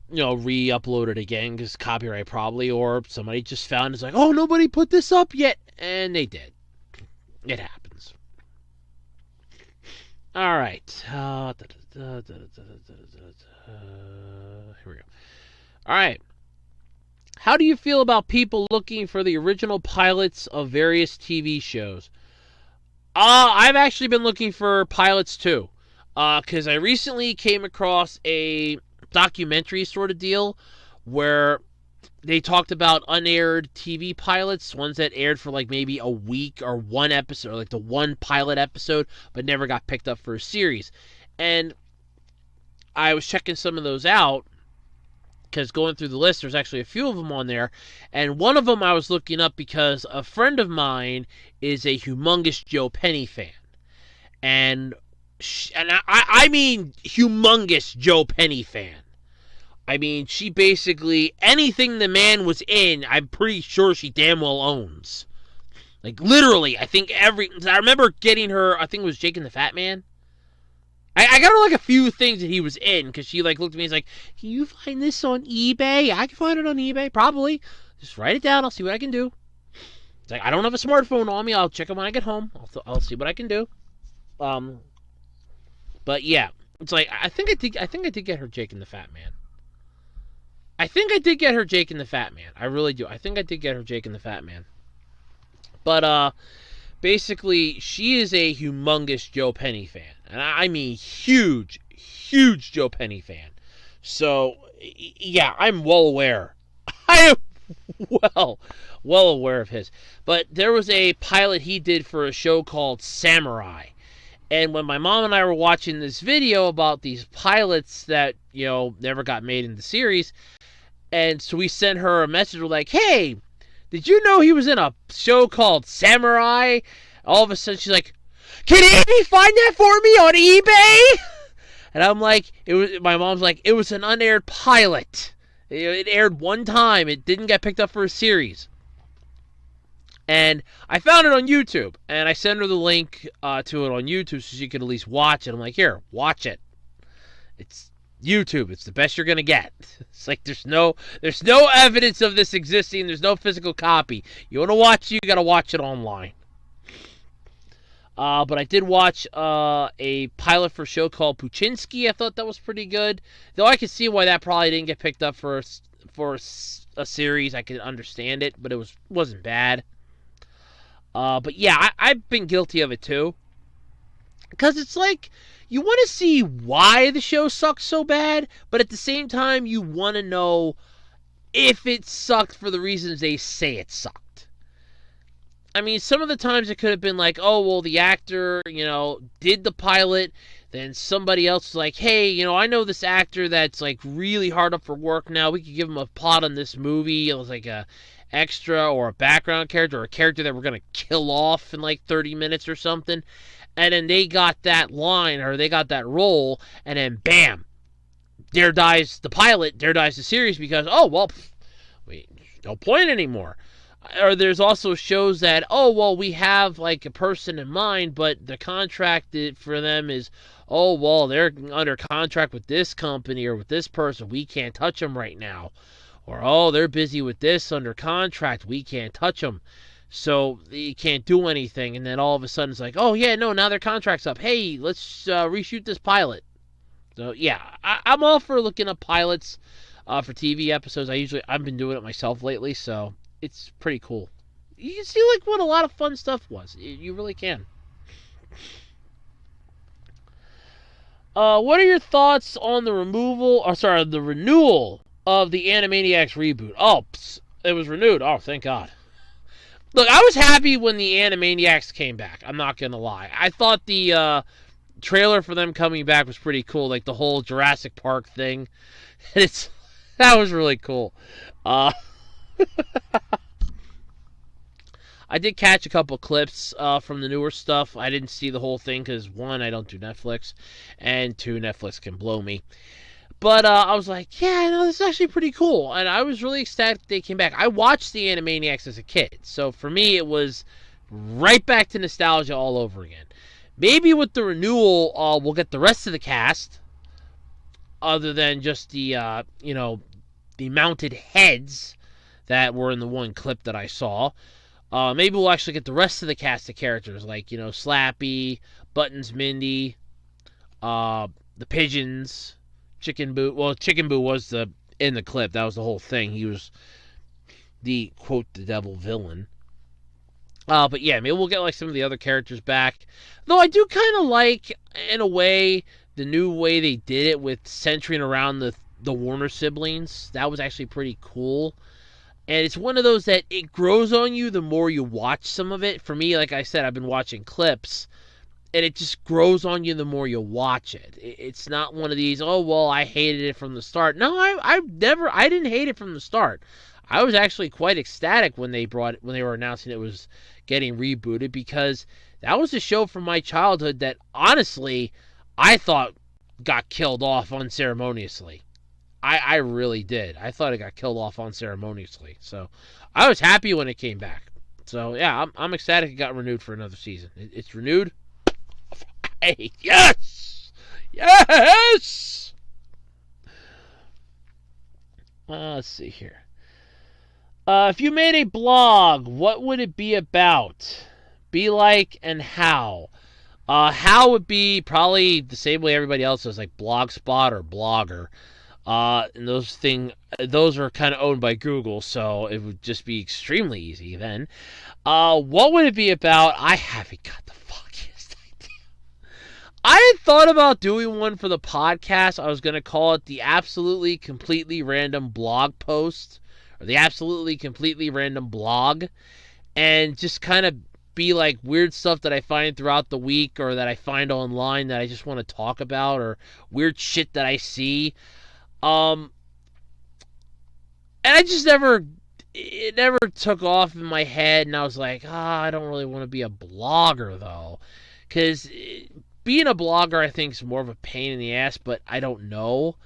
re-uploaded again because copyright probably, or somebody just found it's like, oh, nobody put this up yet, and they did. It happens. All right. Here we go. All right. How do you feel about people looking for the original pilots of various TV shows? I've actually been looking for pilots too, because I recently came across a documentary sort of deal where they talked about unaired TV pilots, ones that aired for like maybe a week or one episode, or like the one pilot episode, but never got picked up for a series. And I was checking some of those out, because going through the list, there's actually a few of them on there. And one of them I was looking up because a friend of mine is a humongous Joe Penny fan. And I mean humongous Joe Penny fan. I mean, she basically, anything the man was in, I'm pretty sure she damn well owns. Like, literally, I remember getting her, I think it was Jake and the Fat Man. I got her, like, a few things that he was in, because she, like, looked at me and was like, can you find this on eBay? I can find it on eBay, probably. Just write it down, I'll see what I can do. It's like, I don't have a smartphone on me, I'll check it when I get home. I'll see what I can do. But, yeah. It's like, I think I did get her Jake and the Fat Man. I think I did get her Jake and the Fat Man. I really do. I think I did get her Jake and the Fat Man. But, basically, she is a humongous Joe Penny fan. And I mean huge, huge Joe Penny fan. So, yeah, I'm well aware. I am well aware of his. But there was a pilot he did for a show called Samurai. And when my mom and I were watching this video about these pilots that, never got made in the series, and so we sent her a message, we're like, hey, did you know he was in a show called Samurai? All of a sudden she's like, can Amy find that for me on eBay? And I'm like, my mom's like, it was an unaired pilot. It aired one time. It didn't get picked up for a series. And I found it on YouTube. And I sent her the link to it on YouTube so she could at least watch it. I'm like, here, watch it. It's YouTube. It's the best you're going to get. It's like there's no evidence of this existing. There's no physical copy. You want to watch it, you got to watch it online. But I did watch a pilot for a show called Puchinsky. I thought that was pretty good. Though I could see why that probably didn't get picked up for a series. I could understand it, but it wasn't bad. But yeah, I've been guilty of it too. Because it's like, you want to see why the show sucks so bad, but at the same time, you want to know if it sucked for the reasons they say it sucked. I mean, some of the times it could have been like, oh, well, the actor, did the pilot, then somebody else was like, hey, I know this actor that's, like, really hard up for work now. We could give him a plot on this movie. It was like a extra or a background character or a character that we're going to kill off in, like, 30 minutes or something. And then they got that line, or they got that role, and then bam, there dies the pilot, there dies the series, because, oh, well, wait, there's no point anymore. Or there's also shows that, oh, well, we have, like, a person in mind, but the contract for them is, oh, well, they're under contract with this company or with this person, we can't touch them right now. Or, oh, they're busy with this under contract, we can't touch them. So you can't do anything, and then all of a sudden it's like, oh yeah, no, now their contract's up. Hey, let's reshoot this pilot. So yeah, I'm all for looking up pilots for TV episodes. I've been doing it myself lately, so it's pretty cool. You can see like what a lot of fun stuff was. You really can. What are your thoughts on the the renewal of the Animaniacs reboot? Oh, it was renewed. Oh, thank God. Look, I was happy when the Animaniacs came back. I'm not gonna lie. I thought the trailer for them coming back was pretty cool, like the whole Jurassic Park thing. It's that was really cool. Uh, I did catch a couple clips from the newer stuff. I didn't see the whole thing because one, I don't do Netflix, and two, Netflix can blow me. But I was like, yeah, no, this is actually pretty cool, and I was really ecstatic they came back. I watched the Animaniacs as a kid, so for me it was right back to nostalgia all over again. Maybe with the renewal, we'll get the rest of the cast, other than just the mounted heads that were in the one clip that I saw. Maybe we'll actually get the rest of the cast of characters, like, Slappy, Buttons, Mindy, the Pigeons, Chicken Boo. Well, Chicken Boo was in the clip. That was the whole thing. He was the, quote, the devil villain. But yeah, maybe we'll get like some of the other characters back. Though I do kind of like, in a way, the new way they did it with centering around the Warner siblings. That was actually pretty cool. And it's one of those that it grows on you the more you watch some of it. For me, like I said, I've been watching clips, and it just grows on you the more you watch it. It's not one of these, oh, well, I hated it from the start. No, I didn't hate it from the start. I was actually quite ecstatic when they were announcing it was getting rebooted, because that was a show from my childhood that, honestly, I thought got killed off unceremoniously. I really did. I thought it got killed off unceremoniously. So I was happy when it came back. So yeah, I'm ecstatic it got renewed for another season. It's renewed. Hey, yes, yes. Let's see here. If you made a blog, what would it be about? Be like, and how? How would be probably the same way everybody else does, like Blogspot or Blogger. And those are kind of owned by Google, so it would just be extremely easy then. What would it be about? I haven't got the foggiest idea. I had thought about doing one for the podcast. I was going to call it the Absolutely Completely Random Blog Post, or the Absolutely Completely Random Blog, and just kind of be like weird stuff that I find throughout the week or that I find online that I just want to talk about, or weird shit that I see. And I just it never took off in my head, and I was like, I don't really want to be a blogger, though. Because being a blogger, I think, is more of a pain in the ass, but I don't know.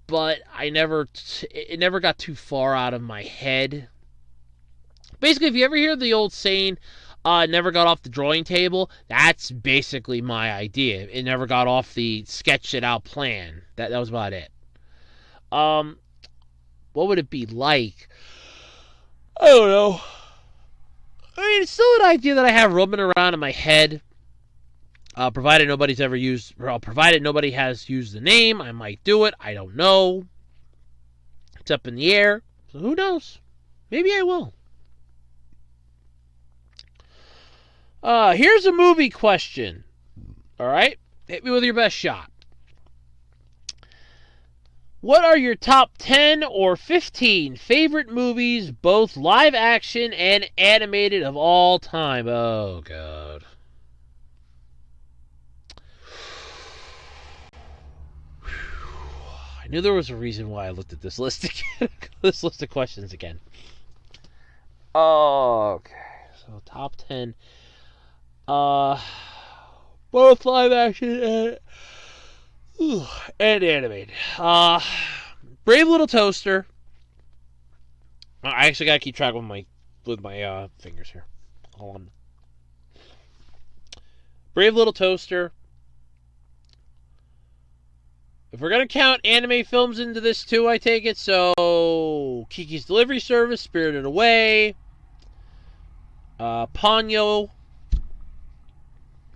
But it never got too far out of my head. Basically, if you ever hear the old saying, never got off the drawing table, that's basically my idea. It never got off the sketch it out plan. That was about it. What would it be like? I don't know. I mean, it's still an idea that I have roaming around in my head. Provided nobody has used the name, I might do it. I don't know. It's up in the air. So who knows? Maybe I will. Here's a movie question. All right? Hit me with your best shot. What are your top 10 or 15 favorite movies, both live action and animated, of all time? Oh, God. I knew there was a reason why I looked at this list again. This list of questions again. Okay. So, top 10. Both live action and animated. Brave Little Toaster. I actually gotta keep track with my fingers here. Hold on. Brave Little Toaster. If we're gonna count anime films into this too, I take it. So Kiki's Delivery Service, Spirited Away, Ponyo.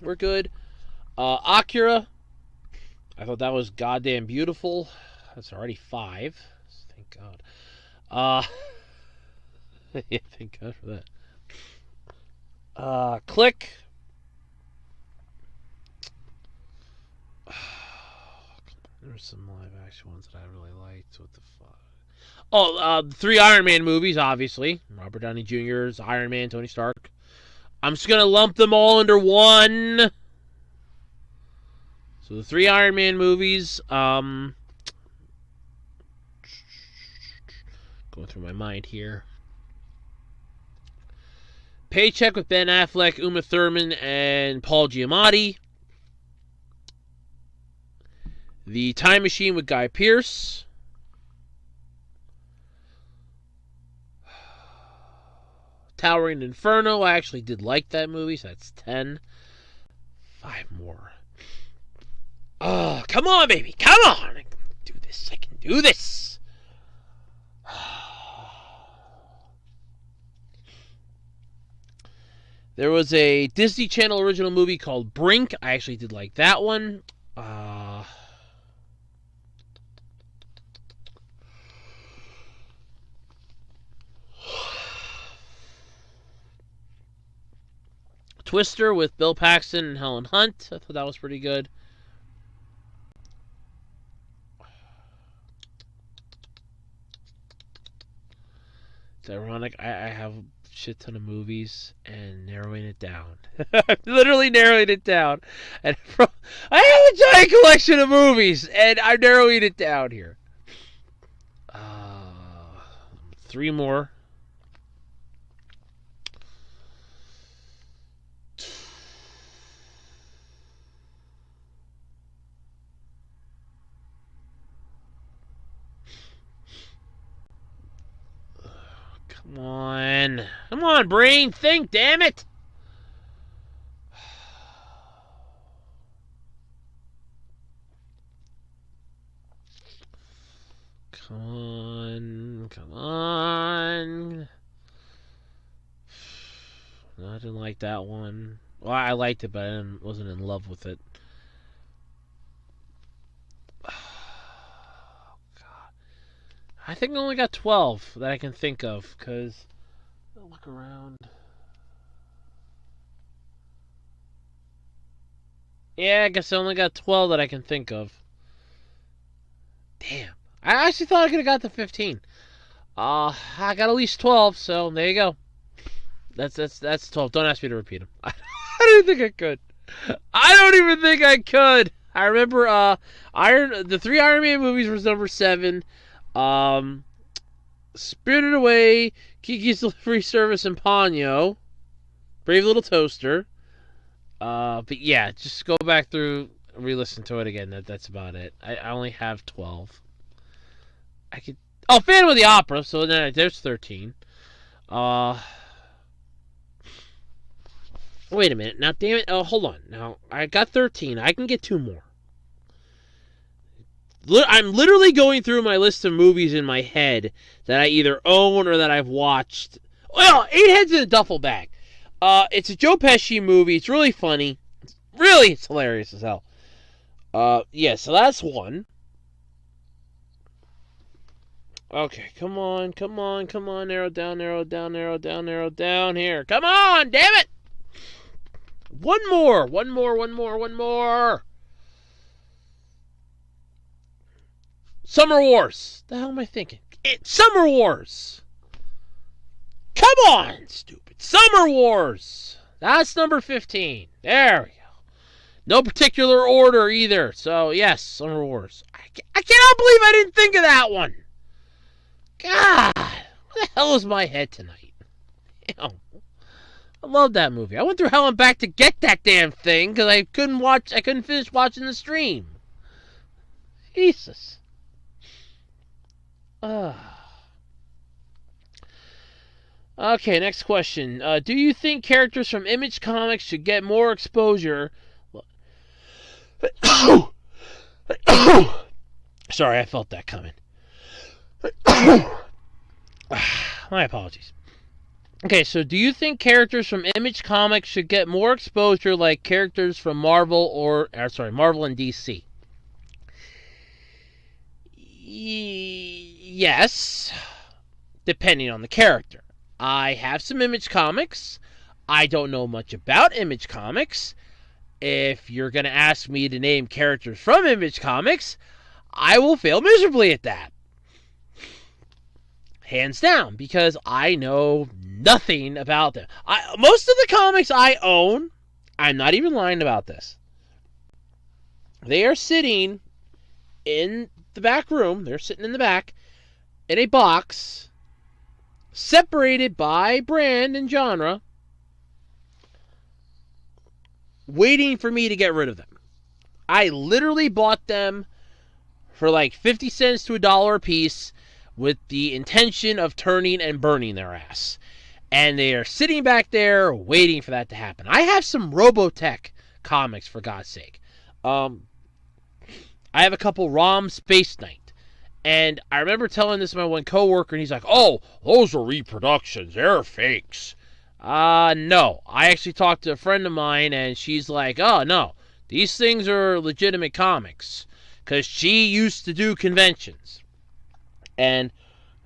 We're good. Akira. I thought that was goddamn beautiful. That's already 5. Thank God. Yeah, thank God for that. Click. There's some live action ones that I really liked. What the fuck? Oh, the 3 Iron Man movies, obviously. Robert Downey Jr.'s Iron Man, Tony Stark. I'm just going to lump them all under one. So the 3 Iron Man movies. Going through my mind here. Paycheck with Ben Affleck, Uma Thurman, and Paul Giamatti. The Time Machine with Guy Pearce. Towering Inferno. I actually did like that movie, so that's 10. 5 more. Oh, come on, baby. Come on. I can do this. I can do this. There was a Disney Channel original movie called Brink. I actually did like that one. Twister with Bill Paxton and Helen Hunt. I thought that was pretty good. It's ironic. I have a shit ton of movies and narrowing it down. I'm literally narrowing it down. And I have a giant collection of movies and I'm narrowing it down here. 3 more. Come on. Come on, brain. Think, damn it. Come on. Come on. No, I didn't like that one. Well, I liked it, but I wasn't in love with it. I think I only got 12 that I can think of, because I'll look around. Yeah, I guess I only got 12 that I can think of. Damn. I actually thought I could have got to 15. I got at least 12, so there you go. That's 12. Don't ask me to repeat them. I didn't think I could. I don't even think I could. I remember the 3 Iron Man movies was number 7. Spirited Away, Kiki's Delivery Service, and Ponyo. Brave Little Toaster. But yeah, just go back through, re-listen to it again. That's about it. I only have 12. I could. Oh, Phantom of the Opera. So there's 13. Wait a minute. Now, damn it. Oh, hold on. Now, I got 13. I can get 2 more. I'm literally going through my list of movies in my head that I either own or that I've watched. Well, Eight Heads in a Duffel Bag. It's a Joe Pesci movie. It's really funny. It's hilarious as hell. Yeah, so that's 1. Okay, come on. Narrow down here. Come on, damn it! One more. Summer Wars. The hell am I thinking? Summer Wars. Come on, stupid. Summer Wars. That's number 15. There we go. No particular order either. So, yes, Summer Wars. I cannot believe I didn't think of that one. God, what the hell is my head tonight? I love that movie. I went through hell and back to get that damn thing because I couldn't finish watching the stream. Jesus. Okay, next question. Do you think characters from Image Comics should get more exposure? Sorry, I felt that coming. My apologies. Okay, so do you think characters from Image Comics should get more exposure like characters from Marvel and DC? Yes, depending on the character. I have some Image Comics. I don't know much about Image Comics. If you're going to ask me to name characters from Image Comics, I will fail miserably at that. Hands down, because I know nothing about them. Most of the comics I own, I'm not even lying about this, they are sitting in the back room. They're sitting in the back in a box separated by brand and genre, waiting for me to get rid of them. I literally bought them for like 50 cents to $1 a piece with the intention of turning and burning their ass. And they are sitting back there waiting for that to happen. I have some Robotech comics, for God's sake. I have a couple ROM Space Knight. And I remember telling this to my one coworker, and he's like, "Oh, those are reproductions. They're fakes." No. I actually talked to a friend of mine, and she's like, "Oh, no. These things are legitimate comics." Because she used to do conventions. And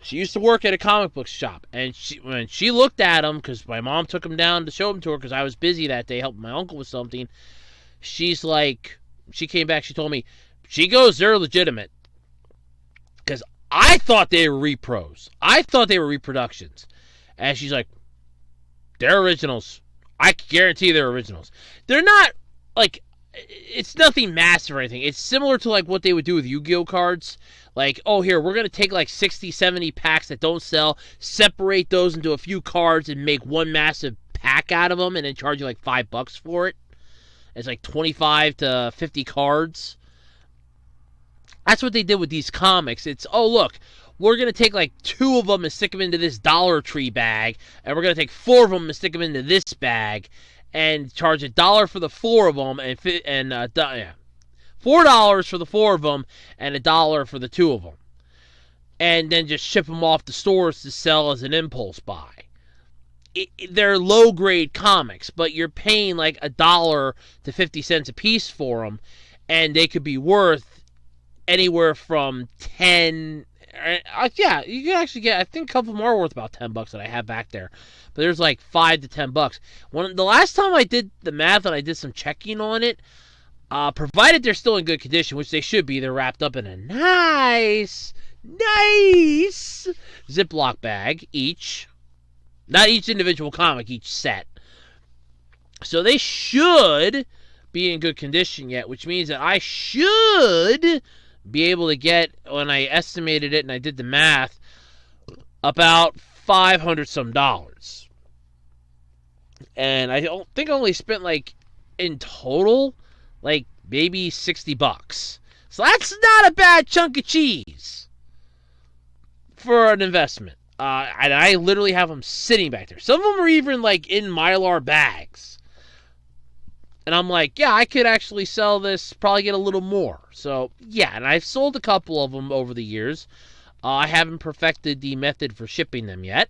she used to work at a comic book shop. And when she looked at them, because my mom took them down to show them to her, because I was busy that day helping my uncle with something, she's like, she came back, she told me, she goes, "They're legitimate." Because I thought they were repros. I thought they were reproductions. And she's like, "They're originals. I can guarantee they're originals." They're not, like, it's nothing massive or anything. It's similar to, like, what they would do with Yu-Gi-Oh cards. Like, oh, here, we're going to take, like, 60, 70 packs that don't sell, separate those into a few cards, and make one massive pack out of them, and then charge you, like, $5 for it. It's, like, 25 to 50 cards. That's what they did with these comics. It's, oh, look, we're going to take like 2 of them and stick them into this Dollar Tree bag, and we're going to take 4 of them and stick them into this bag, and charge $1 for the 4 of them, and $4 for the 4 of them, and $1 for the 2 of them. And then just ship them off to stores to sell as an impulse buy. They're low-grade comics, but you're paying like $1 to 50 cents a piece for them, and they could be worth anywhere from 10. Yeah, you can actually get, I think a couple more worth about $10 that I have back there. But there's like $5 to $10. The last time I did the math and I did some checking on it, provided they're still in good condition, which they should be, they're wrapped up in a nice Ziploc bag each. Not each individual comic, each set. So they should be in good condition yet, which means that I should be able to get, when I estimated it and I did the math, about $500 some. And I don't think I only spent, like, in total, like, maybe $60. So that's not a bad chunk of cheese for an investment. And I literally have them sitting back there. Some of them are even, like, in Mylar bags. And I'm like, yeah, I could actually sell this, probably get a little more. So, yeah, and I've sold a couple of them over the years. I haven't perfected the method for shipping them yet.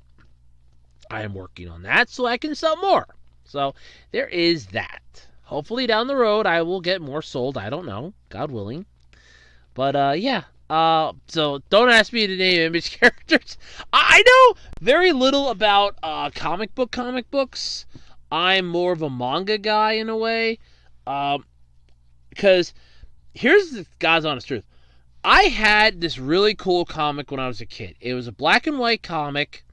I am working on that so I can sell more. So, there is that. Hopefully down the road I will get more sold. I don't know, God willing. But, yeah. So, don't ask me to name image characters. I know very little about comic books. I'm more of a manga guy in a way, because here's the God's honest truth. I had this really cool comic when I was a kid. It was a black and white comic.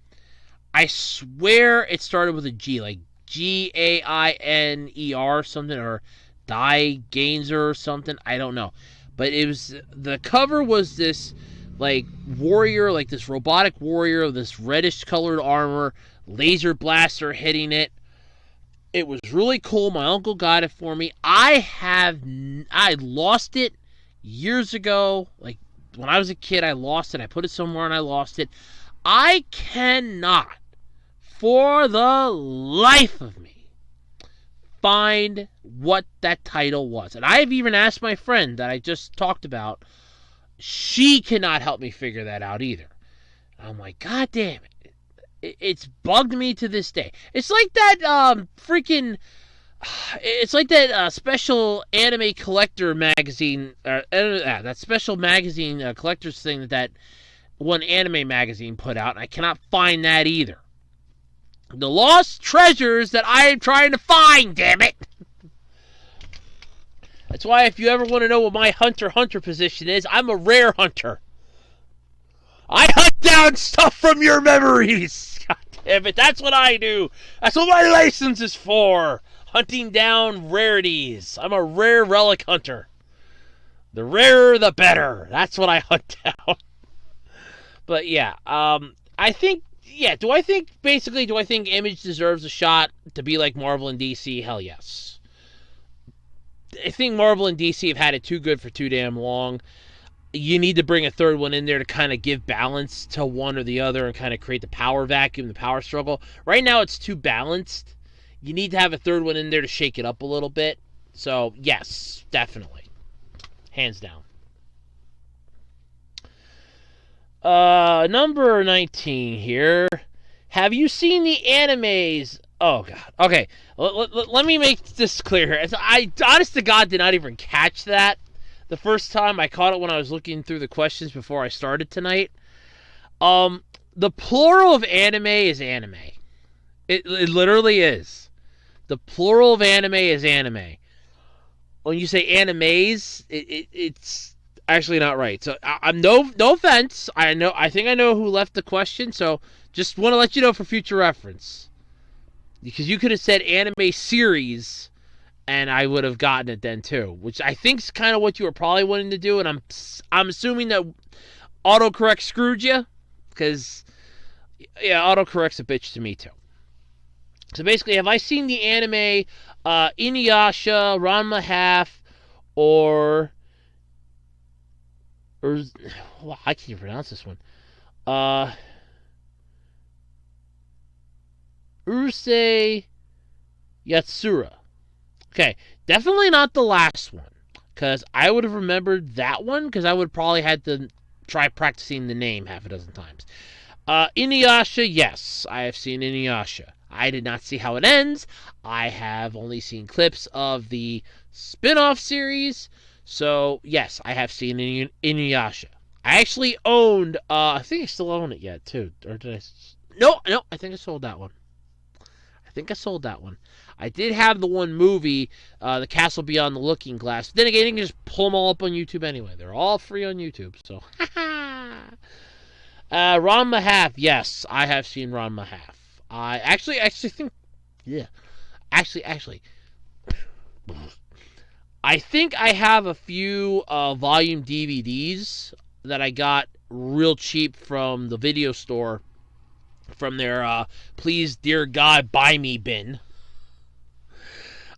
I swear it started with a G, like Gainer something, or Die Gainzer or something. I don't know. But it was, the cover was this, like, warrior, like this robotic warrior with this reddish colored armor, laser blaster hitting it. It was really cool. My uncle got it for me. I lost it years ago. Like, when I was a kid, I lost it. I put it somewhere and I lost it. I cannot, for the life of me, find what that title was. And I've even asked my friend that I just talked about. She cannot help me figure that out either. I'm like, God damn it. It's bugged me to this day. It's like that it's like that special anime collector magazine, that special magazine collector's thing that one anime magazine put out, and I cannot find that either. The lost treasures that I am trying to find, damn it! That's why if you ever want to know what my hunter position is, I'm a rare hunter. I hunt down stuff from your memories. God damn it, that's what I do. That's what my license is for. Hunting down rarities. I'm a rare relic hunter. The rarer, the better. That's what I hunt down. But yeah, I think, do I think Image deserves a shot to be like Marvel and DC? Hell yes. I think Marvel and DC have had it too good for too damn long. You need to bring a third one in there to kind of give balance to one or the other and kind of create the power vacuum, the power struggle. Right now it's too balanced. You need to have a third one in there to shake it up a little bit. So, yes, definitely. Hands down. Number 19 here. Have you seen the animes? Oh, God. Okay, let me make this clear here. I, honest to God, did not even catch that the first time. I caught it when I was looking through the questions before I started tonight. The plural of anime is anime. It literally is. The plural of anime is anime. When you say animes, it's actually not right. So I'm no offense. I think I know who left the question. So just want to let you know for future reference, because you could have said anime series, and I would have gotten it then too. Which I think is kind of what you were probably wanting to do. And I'm assuming that autocorrect screwed you, because yeah, autocorrect's a bitch to me too. So basically, have I seen the anime Inuyasha, Ranma Half, or well, I can't even pronounce this one. Urusei Yatsura. Okay, definitely not the last one, because I would have remembered that one, because I would probably had to try practicing the name half a dozen times. Inuyasha, yes, I have seen Inuyasha. I did not see how it ends. I have only seen clips of the spin-off series. So, yes, I have seen Inuyasha. I actually owned, I think I still own it yet, too. Or did I? No, I think I sold that one. I did have the one movie, The Castle Beyond the Looking Glass. But then again, you can just pull them all up on YouTube anyway. They're all free on YouTube, so. Ranma Half, yes, I have seen Ranma Half. I actually think, yeah, actually, I think I have a few volume DVDs that I got real cheap from the video store, from their please dear God buy me bin.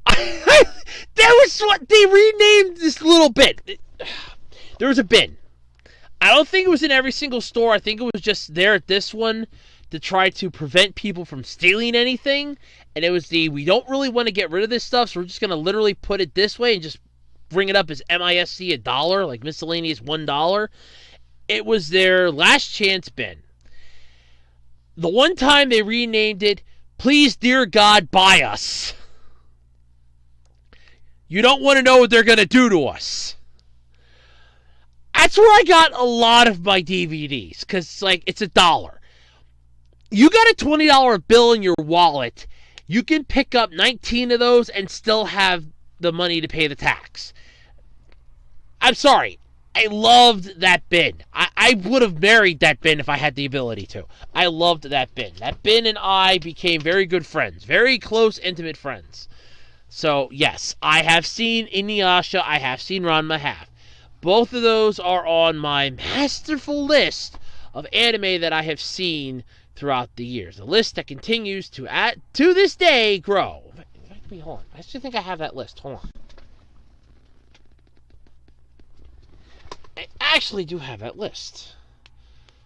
That was what they renamed this little bit. There was a bin. I don't think it was in every single store. I think it was just there at this one to try to prevent people from stealing anything. And it was we don't really want to get rid of this stuff, so we're just going to literally put it this way and just bring it up as MISC $1, like miscellaneous $1. It was their last chance bin. The one time they renamed it, please dear God buy us. You don't want to know what they're going to do to us. That's where I got a lot of my DVDs, because like it's $1. You got a $20 bill in your wallet, you can pick up 19 of those and still have the money to pay the tax. I'm sorry. I loved that bin. I would have married that bin if I had the ability to. I loved that bin. That bin and I became very good friends. Very close, intimate friends. So, yes, I have seen Inuyasha. I have seen Ranma Half. Both of those are on my masterful list of anime that I have seen throughout the years. A list that continues to this day, grow. Hold on. I actually think I have that list. Hold on. I actually do have that list.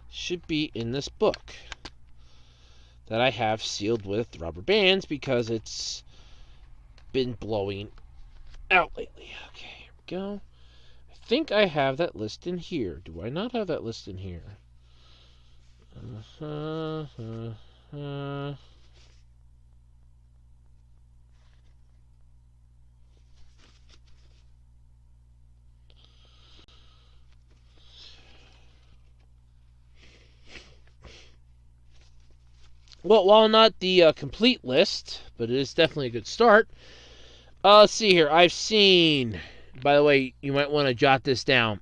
Should be in this book that I have sealed with rubber bands because it's been blowing out lately. Okay, here we go. I think I have that list in here. Do I not have that list in here? Well, while not the complete list, but it is definitely a good start. Let's see here. I've seen, by the way, you might want to jot this down.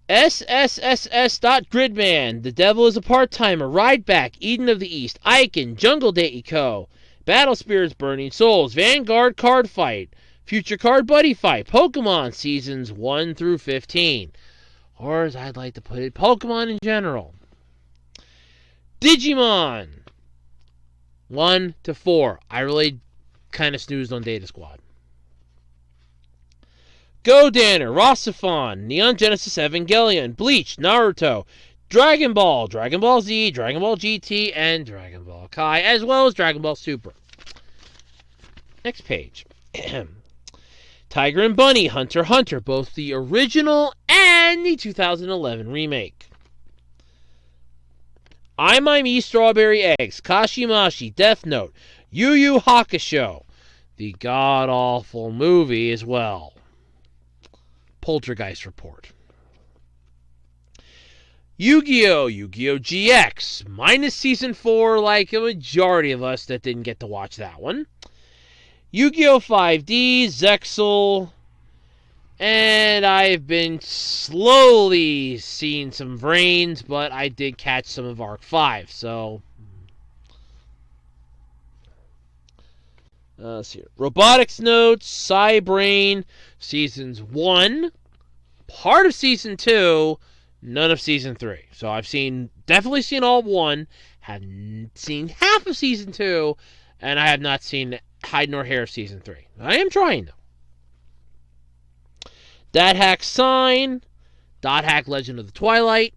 SSSS.Gridman, The Devil is a Part-Timer, Ride Back, Eden of the East, Icon, Jungle Date Co., Battle Spirits Burning Souls, Vanguard Card Fight, Future Card Buddy Fight, Pokemon Seasons 1 through 15. Or as I'd like to put it, Pokemon in general. Digimon 1 to 4. I really kind of snoozed on Data Squad. Godanner, Rossifon, Neon Genesis Evangelion, Bleach, Naruto, Dragon Ball, Dragon Ball Z, Dragon Ball GT, and Dragon Ball Kai, as well as Dragon Ball Super. Next page. Tiger and Bunny, Hunter x Hunter, both the original and the 2011 remake. I, My Me, Strawberry Eggs, Kashimashi, Death Note, Yu Yu Hakusho, the god-awful movie as well. Poltergeist Report. Yu-Gi-Oh! Yu-Gi-Oh! GX, minus Season 4, like a majority of us that didn't get to watch that one. Yu-Gi-Oh! 5D, Zexal, and I've been slowly seeing some Vrains, but I did catch some of Arc 5, so... let's see here. Robotics Notes, Cybrain, Seasons 1, part of Season 2, none of Season 3. So I've definitely seen all 1, haven't seen half of Season 2, and I have not seen Hide Nor Hair Season 3. I am trying, though. Dot Hack Sign, Dot Hack Legend of the Twilight.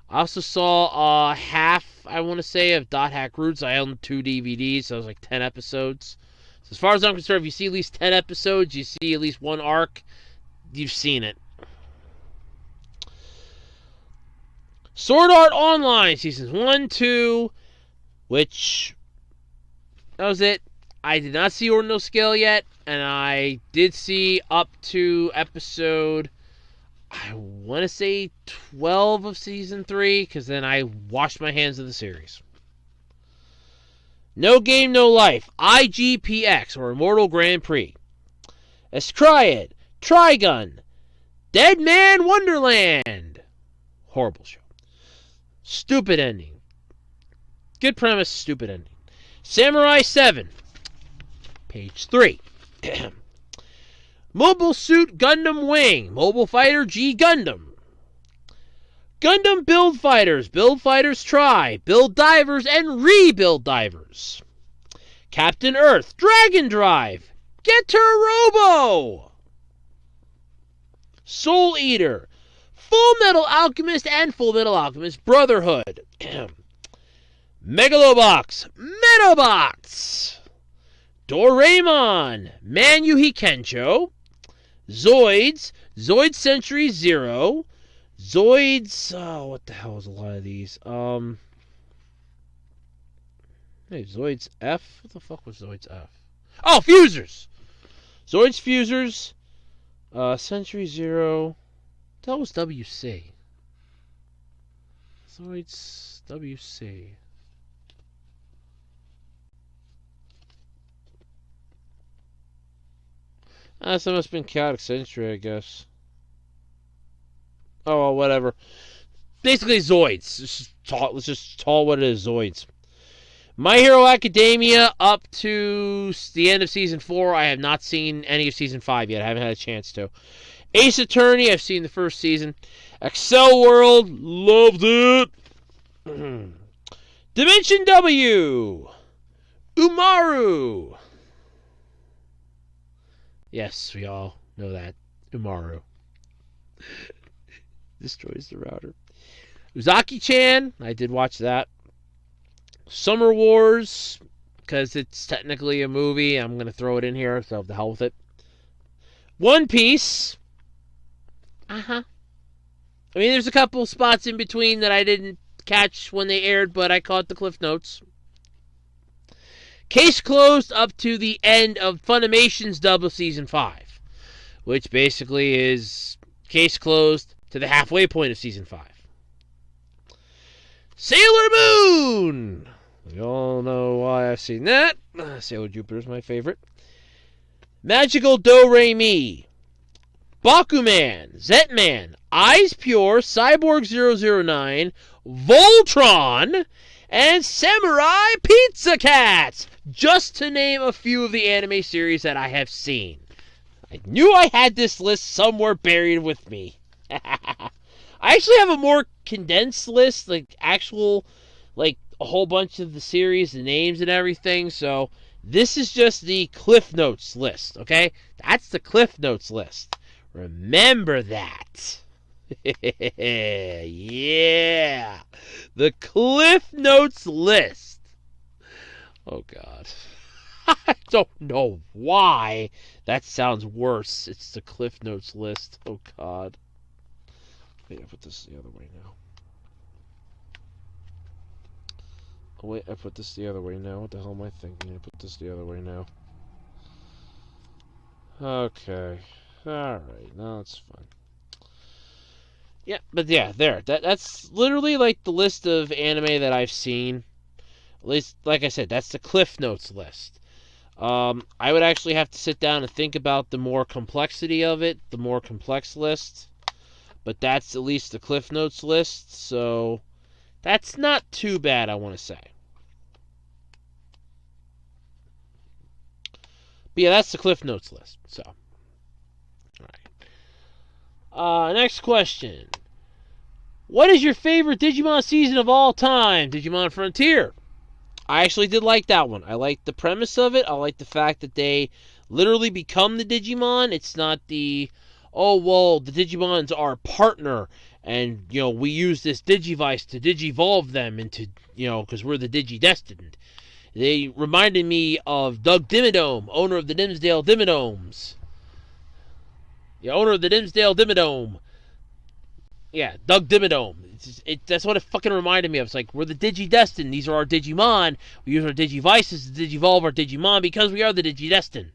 I also saw half, I want to say, of Dot Hack Roots. I own 2 DVDs, so it was like 10 episodes. So as far as I'm concerned, if you see at least 10 episodes, you see at least one arc, you've seen it. Sword Art Online, Seasons 1, 2, which, that was it. I did not see Ordinal Scale yet, and I did see up to episode, I want to say 12 of Season 3, because then I washed my hands of the series. No Game, No Life, IGPX, or Immortal Grand Prix. Escriad, Trigun, Dead Man Wonderland. Horrible show. Stupid ending. Good premise, stupid ending. Samurai 7. Page 3. Mobile Suit Gundam Wing, Mobile Fighter G Gundam. Gundam Build Fighters, Build Fighters Try, Build Divers, and Rebuild Divers. Captain Earth, Dragon Drive, Getter Robo. Soul Eater, Full Metal Alchemist, and Full Metal Alchemist Brotherhood. Megalobox, Metabots. Doraemon, Manuhi Kencho. Zoids, Zoid Century Zero. Zoids, what the hell is a lot of these? Hey, Zoids F? What the fuck was Zoids F? Oh, Fusers! Zoids Fusers, Century Zero. That was WC. Zoids WC. So must have been Chaotic Century, I guess. Oh, well, whatever. Basically, Zoids. Let's just call what it is, Zoids. My Hero Academia up to the end of Season 4. I have not seen any of Season 5 yet. I haven't had a chance to. Ace Attorney, I've seen the first season. Excel World, loved it. Dimension W. Umaru. Yes, we all know that. Umaru. Destroys the router. Uzaki-chan, I did watch that. Summer Wars, because it's technically a movie. I'm going to throw it in here, so the hell with it. One Piece. I mean, there's a couple spots in between that I didn't catch when they aired, but I caught the Cliff Notes. Case closed up to the end of Funimation's Double Season 5, which basically is case closed to the halfway point of Season 5. Sailor Moon! We all know why I've seen that. Sailor Jupiter's my favorite. Magical Do-Re-Mi. Bakuman, Zetman, Eyes Pure, Cyborg 009, Voltron, and Samurai Pizza Cats, just to name a few of the anime series that I have seen. I knew I had this list somewhere buried with me. I actually have a more condensed list, like actual, like a whole bunch of the series, the names and everything, so this is just the Cliff Notes list, okay? That's the Cliff Notes list. Remember that. Yeah. The Cliff Notes list. Oh, God. I don't know why that sounds worse. It's the Cliff Notes list. Oh, God. Wait, I put this the other way now. Oh, wait, I put this the other way now. What the hell am I thinking? I put this the other way now. Okay. Alright, now it's fine. Yeah, but yeah, there. That's literally like the list of anime that I've seen. At least, like I said, that's the Cliff Notes list. I would actually have to sit down and think about the more complexity of it, the more complex list. But that's at least the Cliff Notes list, so that's not too bad, I want to say. But yeah, that's the Cliff Notes list, so. Alright. Next question. What is your favorite Digimon season of all time? Digimon Frontier. I actually did like that one. I liked the premise of it. I liked the fact that they literally become the Digimon. It's not the, oh, well, the Digimon's our partner, and, you know, we use this Digivice to Digivolve them into, you know, because we're the Digidestined. They reminded me of Doug Dimmadome, owner of the Dimsdale Dimmadomes. The owner of the Dimsdale Dimmadome. Yeah, Doug Dimmadome. That's what it fucking reminded me of. It's like, we're the Digidestined. These are our Digimon. We use our Digivices to Digivolve our Digimon because we are the Digidestined.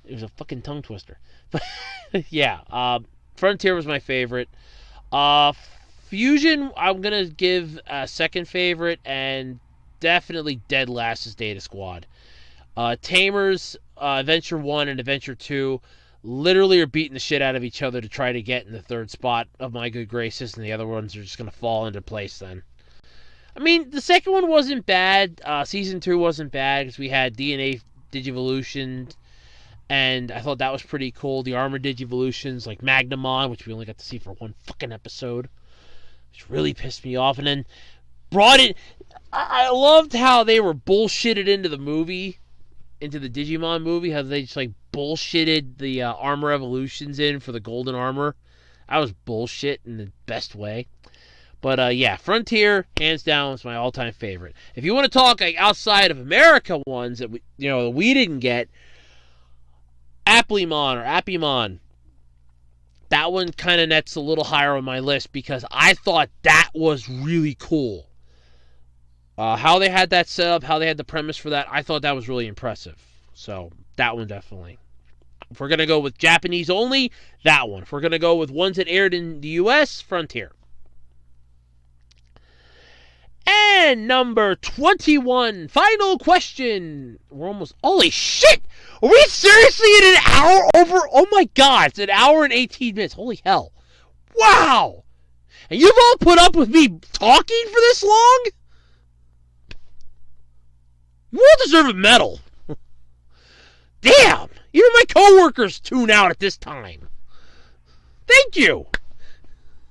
It was a fucking tongue twister. But, yeah, Frontier was my favorite. Fusion, I'm going to give a second favorite, and definitely dead last is Data Squad. Tamers, Adventure 1 and Adventure 2 literally are beating the shit out of each other to try to get in the third spot of my good graces, and the other ones are just going to fall into place then. I mean, the second one wasn't bad. Season 2 wasn't bad because we had DNA Digivolution, and I thought that was pretty cool. The Armor Digivolutions, like Magnamon, which we only got to see for one fucking episode, which really pissed me off. And then brought it... I loved how they were bullshitted into the movie, into the Digimon movie, how they just, like, bullshitted the Armor Evolutions in for the Golden Armor. That was bullshit in the best way. But, yeah, Frontier, hands down, was my all-time favorite. If you want to talk, like, outside of America ones that we didn't get, Applimon or Appimon, that one kind of nets a little higher on my list because I thought that was really cool. How they had that set up, how they had the premise for that, I thought that was really impressive. So, that one definitely. If we're going to go with Japanese only, that one. If we're going to go with ones that aired in the U.S., Frontier. And number 21, final question. We're almost... Holy shit! Are we seriously in an hour over? Oh my god, it's an hour and 18 minutes. Holy hell. Wow! And you've all put up with me talking for this long? You all deserve a medal. Damn! Even my coworkers tune out at this time. Thank you.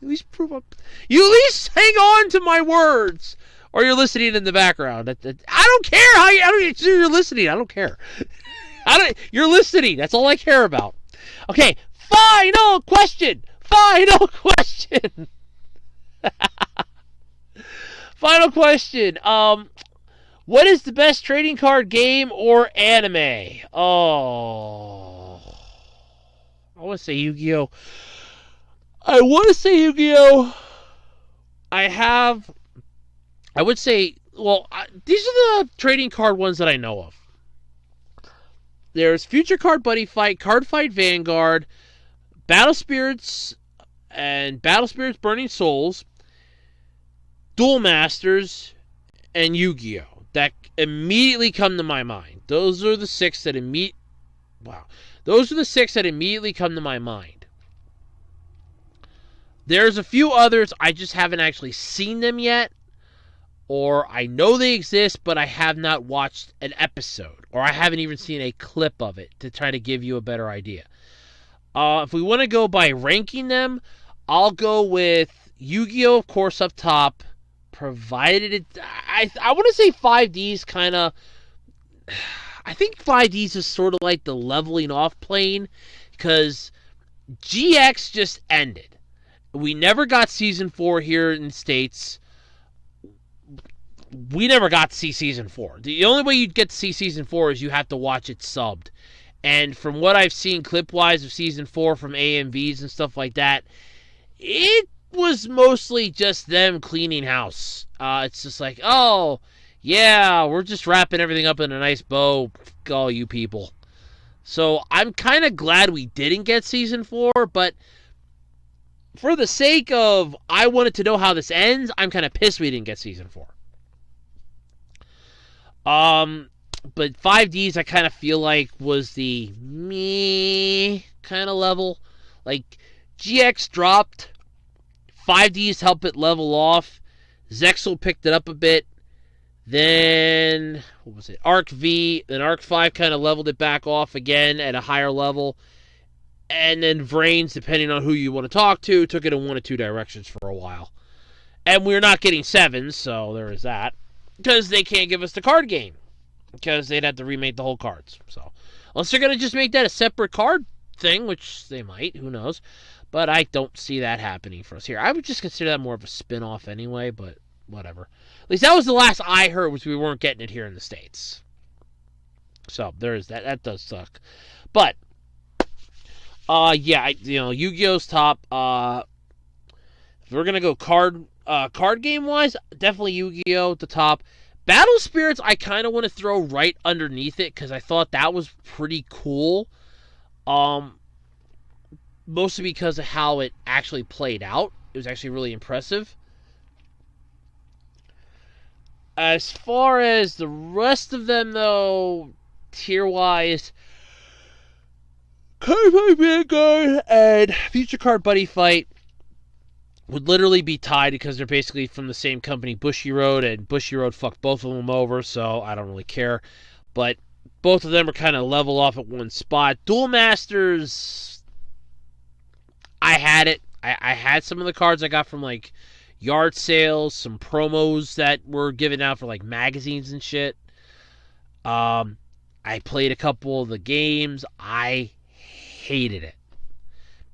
At least prove up. You at least hang on to my words, or you're listening in the background. I don't care how you're listening. I don't care. You're listening. That's all I care about. Okay. Final question. Final question. Final question. What is the best trading card game or anime? Oh, I want to say Yu-Gi-Oh! I would say, well, these are the trading card ones that I know of. There's Future Card Buddy Fight, Card Fight Vanguard, Battle Spirits, and Battle Spirits Burning Souls, Duel Masters, and Yu-Gi-Oh! That immediately come to my mind. Those are the six that Those are the six that immediately come to my mind. There's a few others, I just haven't actually seen them yet, or I know they exist, but I have not watched an episode, or I haven't even seen a clip of it to try to give you a better idea. If we want to go by ranking them, I'll go with Yu-Gi-Oh! Of course, up top, provided it... I want to say 5D's kind of... I think 5D's is sort of like the leveling off plane, because GX just ended. We never got Season 4 here in the States. We never got to see Season 4. The only way you'd get to see Season 4 is you have to watch it subbed. And from what I've seen clip-wise of Season 4 from AMVs and stuff like that, it was mostly just them cleaning house. It's just like, oh, yeah, we're just wrapping everything up in a nice bow, all you people. So I'm kind of glad we didn't get Season 4, but for the sake of I wanted to know how this ends, I'm kind of pissed we didn't get Season 4. But 5Ds I kind of feel like was the meh kind of level. Like, GX dropped, 5Ds helped it level off, Zexal picked it up a bit, then, what was it, Arc V, then Arc 5 kind of leveled it back off again at a higher level, and then Vrains, depending on who you want to talk to, took it in one of two directions for a while. And we're not getting 7s, so there is that, because they can't give us the card game, because they'd have to remake the whole cards. So, unless they're going to just make that a separate card thing, which they might, who knows, but I don't see that happening for us here. I would just consider that more of a spin-off anyway, but whatever. At least that was the last I heard, was we weren't getting it here in the States. So, there is that. That does suck. But, yeah, Yu-Gi-Oh's top. If we're going to go card game-wise, definitely Yu-Gi-Oh! At the top. Battle Spirits, I kind of want to throw right underneath it, because I thought that was pretty cool. Mostly because of how it actually played out. It was actually really impressive. As far as the rest of them, though, tier-wise, Card Fight Vanguard and Future Card Buddy Fight would literally be tied, because they're basically from the same company, Bushiroad, and Bushiroad fucked both of them over, so I don't really care. But both of them are kind of level off at one spot. Duel Masters, I had it. I had some of the cards I got from, like, yard sales, some promos that were given out for, like, magazines and shit. I played a couple of the games. I hated it.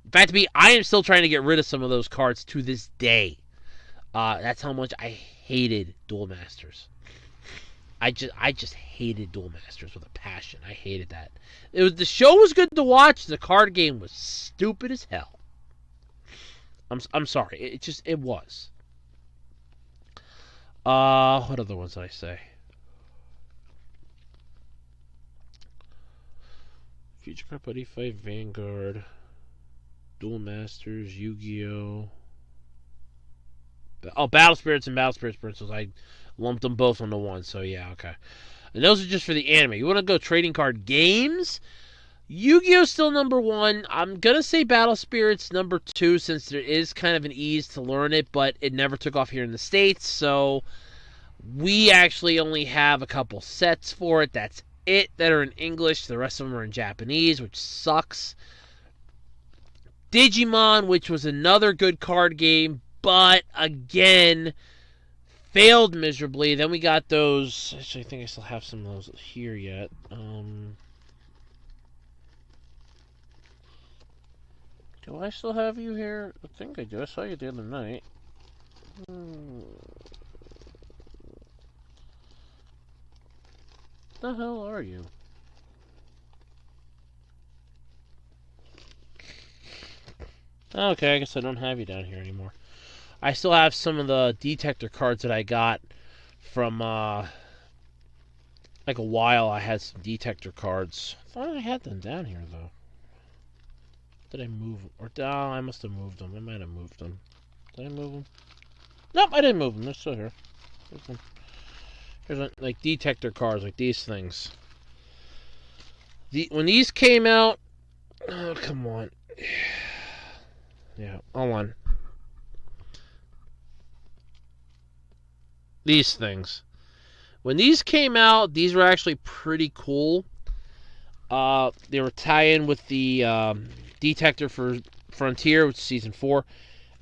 In fact, I am still trying to get rid of some of those cards to this day. That's how much I hated Duel Masters. I just hated Duel Masters with a passion. I hated that. The show was good to watch. The card game was stupid as hell. I'm sorry. It was. What other ones did I say? Future Card Buddy Fight, Vanguard, Duel Masters, Yu-Gi-Oh! Oh, Battle Spirits and Battle Spirits Princess. I lumped them both into one, so yeah, okay. And those are just for the anime. You want to go trading card games? Yu-Gi-Oh! Still number 1. I'm going to say Battle Spirits number 2, since there is kind of an ease to learn it, but it never took off here in the States, so we actually only have a couple sets for it. That's it, that are in English. The rest of them are in Japanese, which sucks. Digimon, which was another good card game, but again, failed miserably. Then we got those. Actually, I think I still have some of those here yet. Do I still have you here? I think I do. I saw you the other night. What the hell are you? Okay, I guess I don't have you down here anymore. I still have some of the detector cards that I got from, like a while. I had some detector cards. I thought I had them down here, though. Did I move them? Or, I must have moved them. I might have moved them. Did I move them? Nope, I didn't move them. They're still here. Here's like detector cards, like these things. When these came out, oh come on, yeah, hold on. These things. When these came out, these were actually pretty cool. They were tie-in with the detector for Frontier, which is season 4,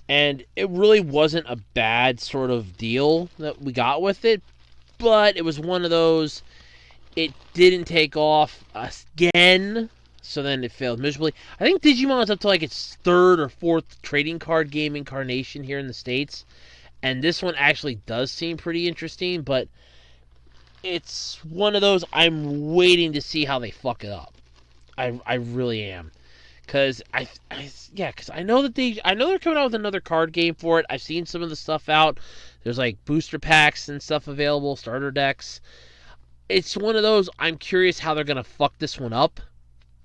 and it really wasn't a bad sort of deal that we got with it. But it was one of those, it didn't take off again, so then it failed miserably. I think Digimon's up to like its 3rd or 4th trading card game incarnation here in the States, and this one actually does seem pretty interesting, but it's one of those I'm waiting to see how they fuck it up. I really am. Because I know that they're coming out with another card game for it. I've seen some of the stuff out. There's like booster packs and stuff available, starter decks. It's one of those, I'm curious how they're gonna fuck this one up,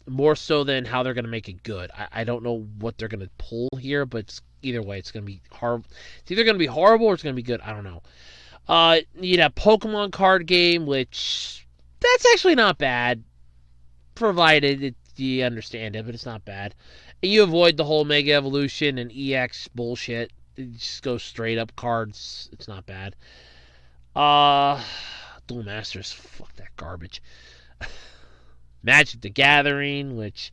more so than how they're gonna make it good. I don't know what they're gonna pull here, but either way, it's gonna be horrible. It's either gonna be horrible or it's gonna be good. I don't know. You have Pokemon card game, which that's actually not bad, provided you understand it, but it's not bad. And you avoid the whole Mega Evolution and EX bullshit. It just goes straight up cards. It's not bad. Duel Masters, fuck that garbage. Magic the Gathering, which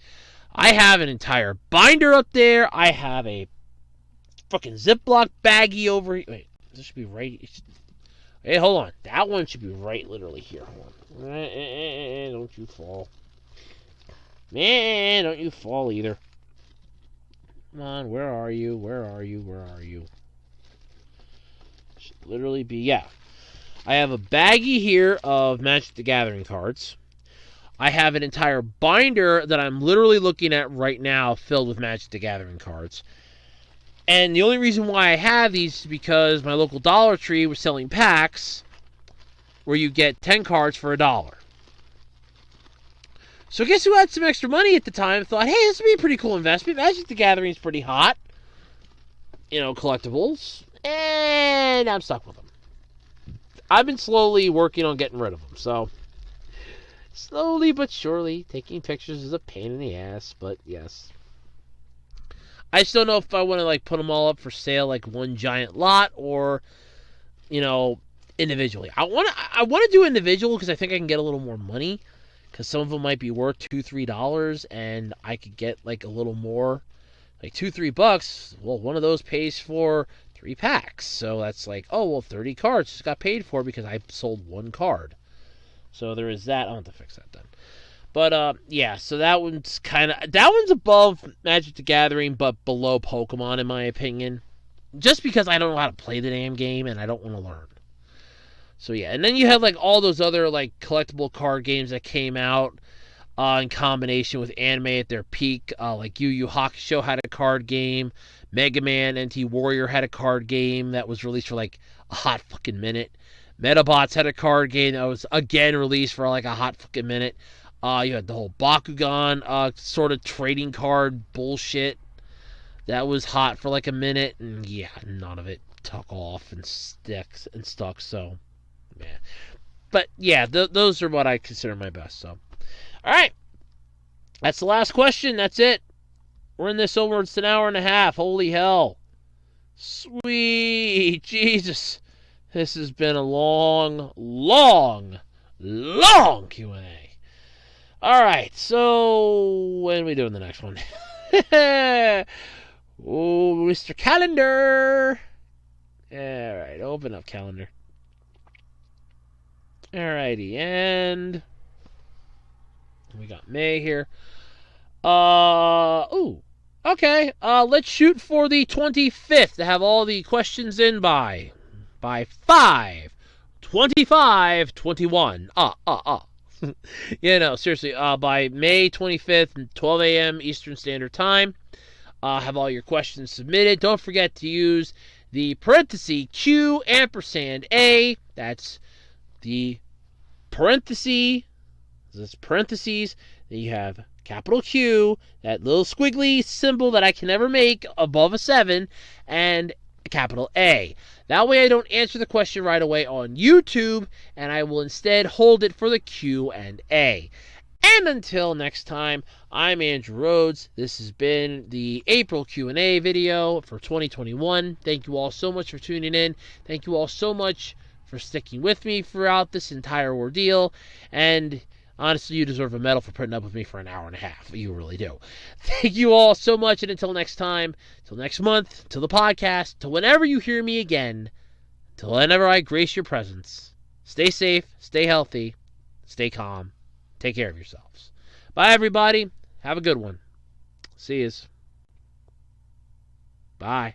I have an entire binder up there. I have a fucking Ziploc baggie over here. Wait, this should be right. Hey, hold on. That one should be right literally here. Hold on. Don't you fall. Man, don't you fall either. Come on, where are you? Where are you? Where are you? Should literally be, yeah. I have a baggie here of Magic the Gathering cards. I have an entire binder that I'm literally looking at right now filled with Magic the Gathering cards. And the only reason why I have these is because my local Dollar Tree was selling packs where you get 10 cards for $1. So guess who had some extra money at the time and thought, hey, this would be a pretty cool investment. Magic the Gathering is pretty hot. You know, collectibles. And I'm stuck with them. I've been slowly working on getting rid of them. So, slowly but surely, taking pictures is a pain in the ass. But, yes. I just don't know if I want to, like, put them all up for sale, like one giant lot, or, you know, individually. I want to do individual because I think I can get a little more money. Because some of them might be worth $2, $3, and I could get like a little more, like $2, $3. Well, one of those pays for 3 packs, so that's like, oh well, 30 cards just got paid for because I sold 1 card. So there is that. I'll have to fix that then. But yeah, so that one's above Magic the Gathering, but below Pokemon in my opinion, just because I don't know how to play the damn game and I don't want to learn. So yeah, and then you have like all those other like collectible card games that came out in combination with anime at their peak. Like Yu Yu Hakusho had a card game, Mega Man NT Warrior had a card game that was released for like a hot fucking minute. Metabots had a card game that was again released for like a hot fucking minute. You had the whole Bakugan sort of trading card bullshit that was hot for like a minute, and yeah, none of it took off and stuck. So. Yeah. But yeah, those are what I consider my best. So, all right, that's the last question. That's it. We're in this over. It's an hour and a half. Holy hell, sweet Jesus! This has been a long Q&A. All right, so when are we doing the next one? Oh, Mr. Calendar. All right, open up calendar. Alrighty, and we got May here. Okay. Let's shoot for the 25th to have all the questions in by 5/25/21. You know, seriously, by May 25th, 12 a.m. Eastern Standard Time. Have all your questions submitted. Don't forget to use the parenthesis Q ampersand A. That's the parentheses, then you have capital Q, that little squiggly symbol that I can never make above a 7, and capital A. That way I don't answer the question right away on YouTube, and I will instead hold it for the Q&A. And until next time, I'm Andrew Rhodes. This has been the April Q&A video for 2021. Thank you all so much for tuning in. Thank you all so much for sticking with me throughout this entire ordeal. And honestly, you deserve a medal for putting up with me for an hour and a half. You really do. Thank you all so much. And until next time, till next month, till the podcast, till whenever you hear me again, till whenever I grace your presence, stay safe, stay healthy, stay calm. Take care of yourselves. Bye, everybody. Have a good one. See yous. Bye.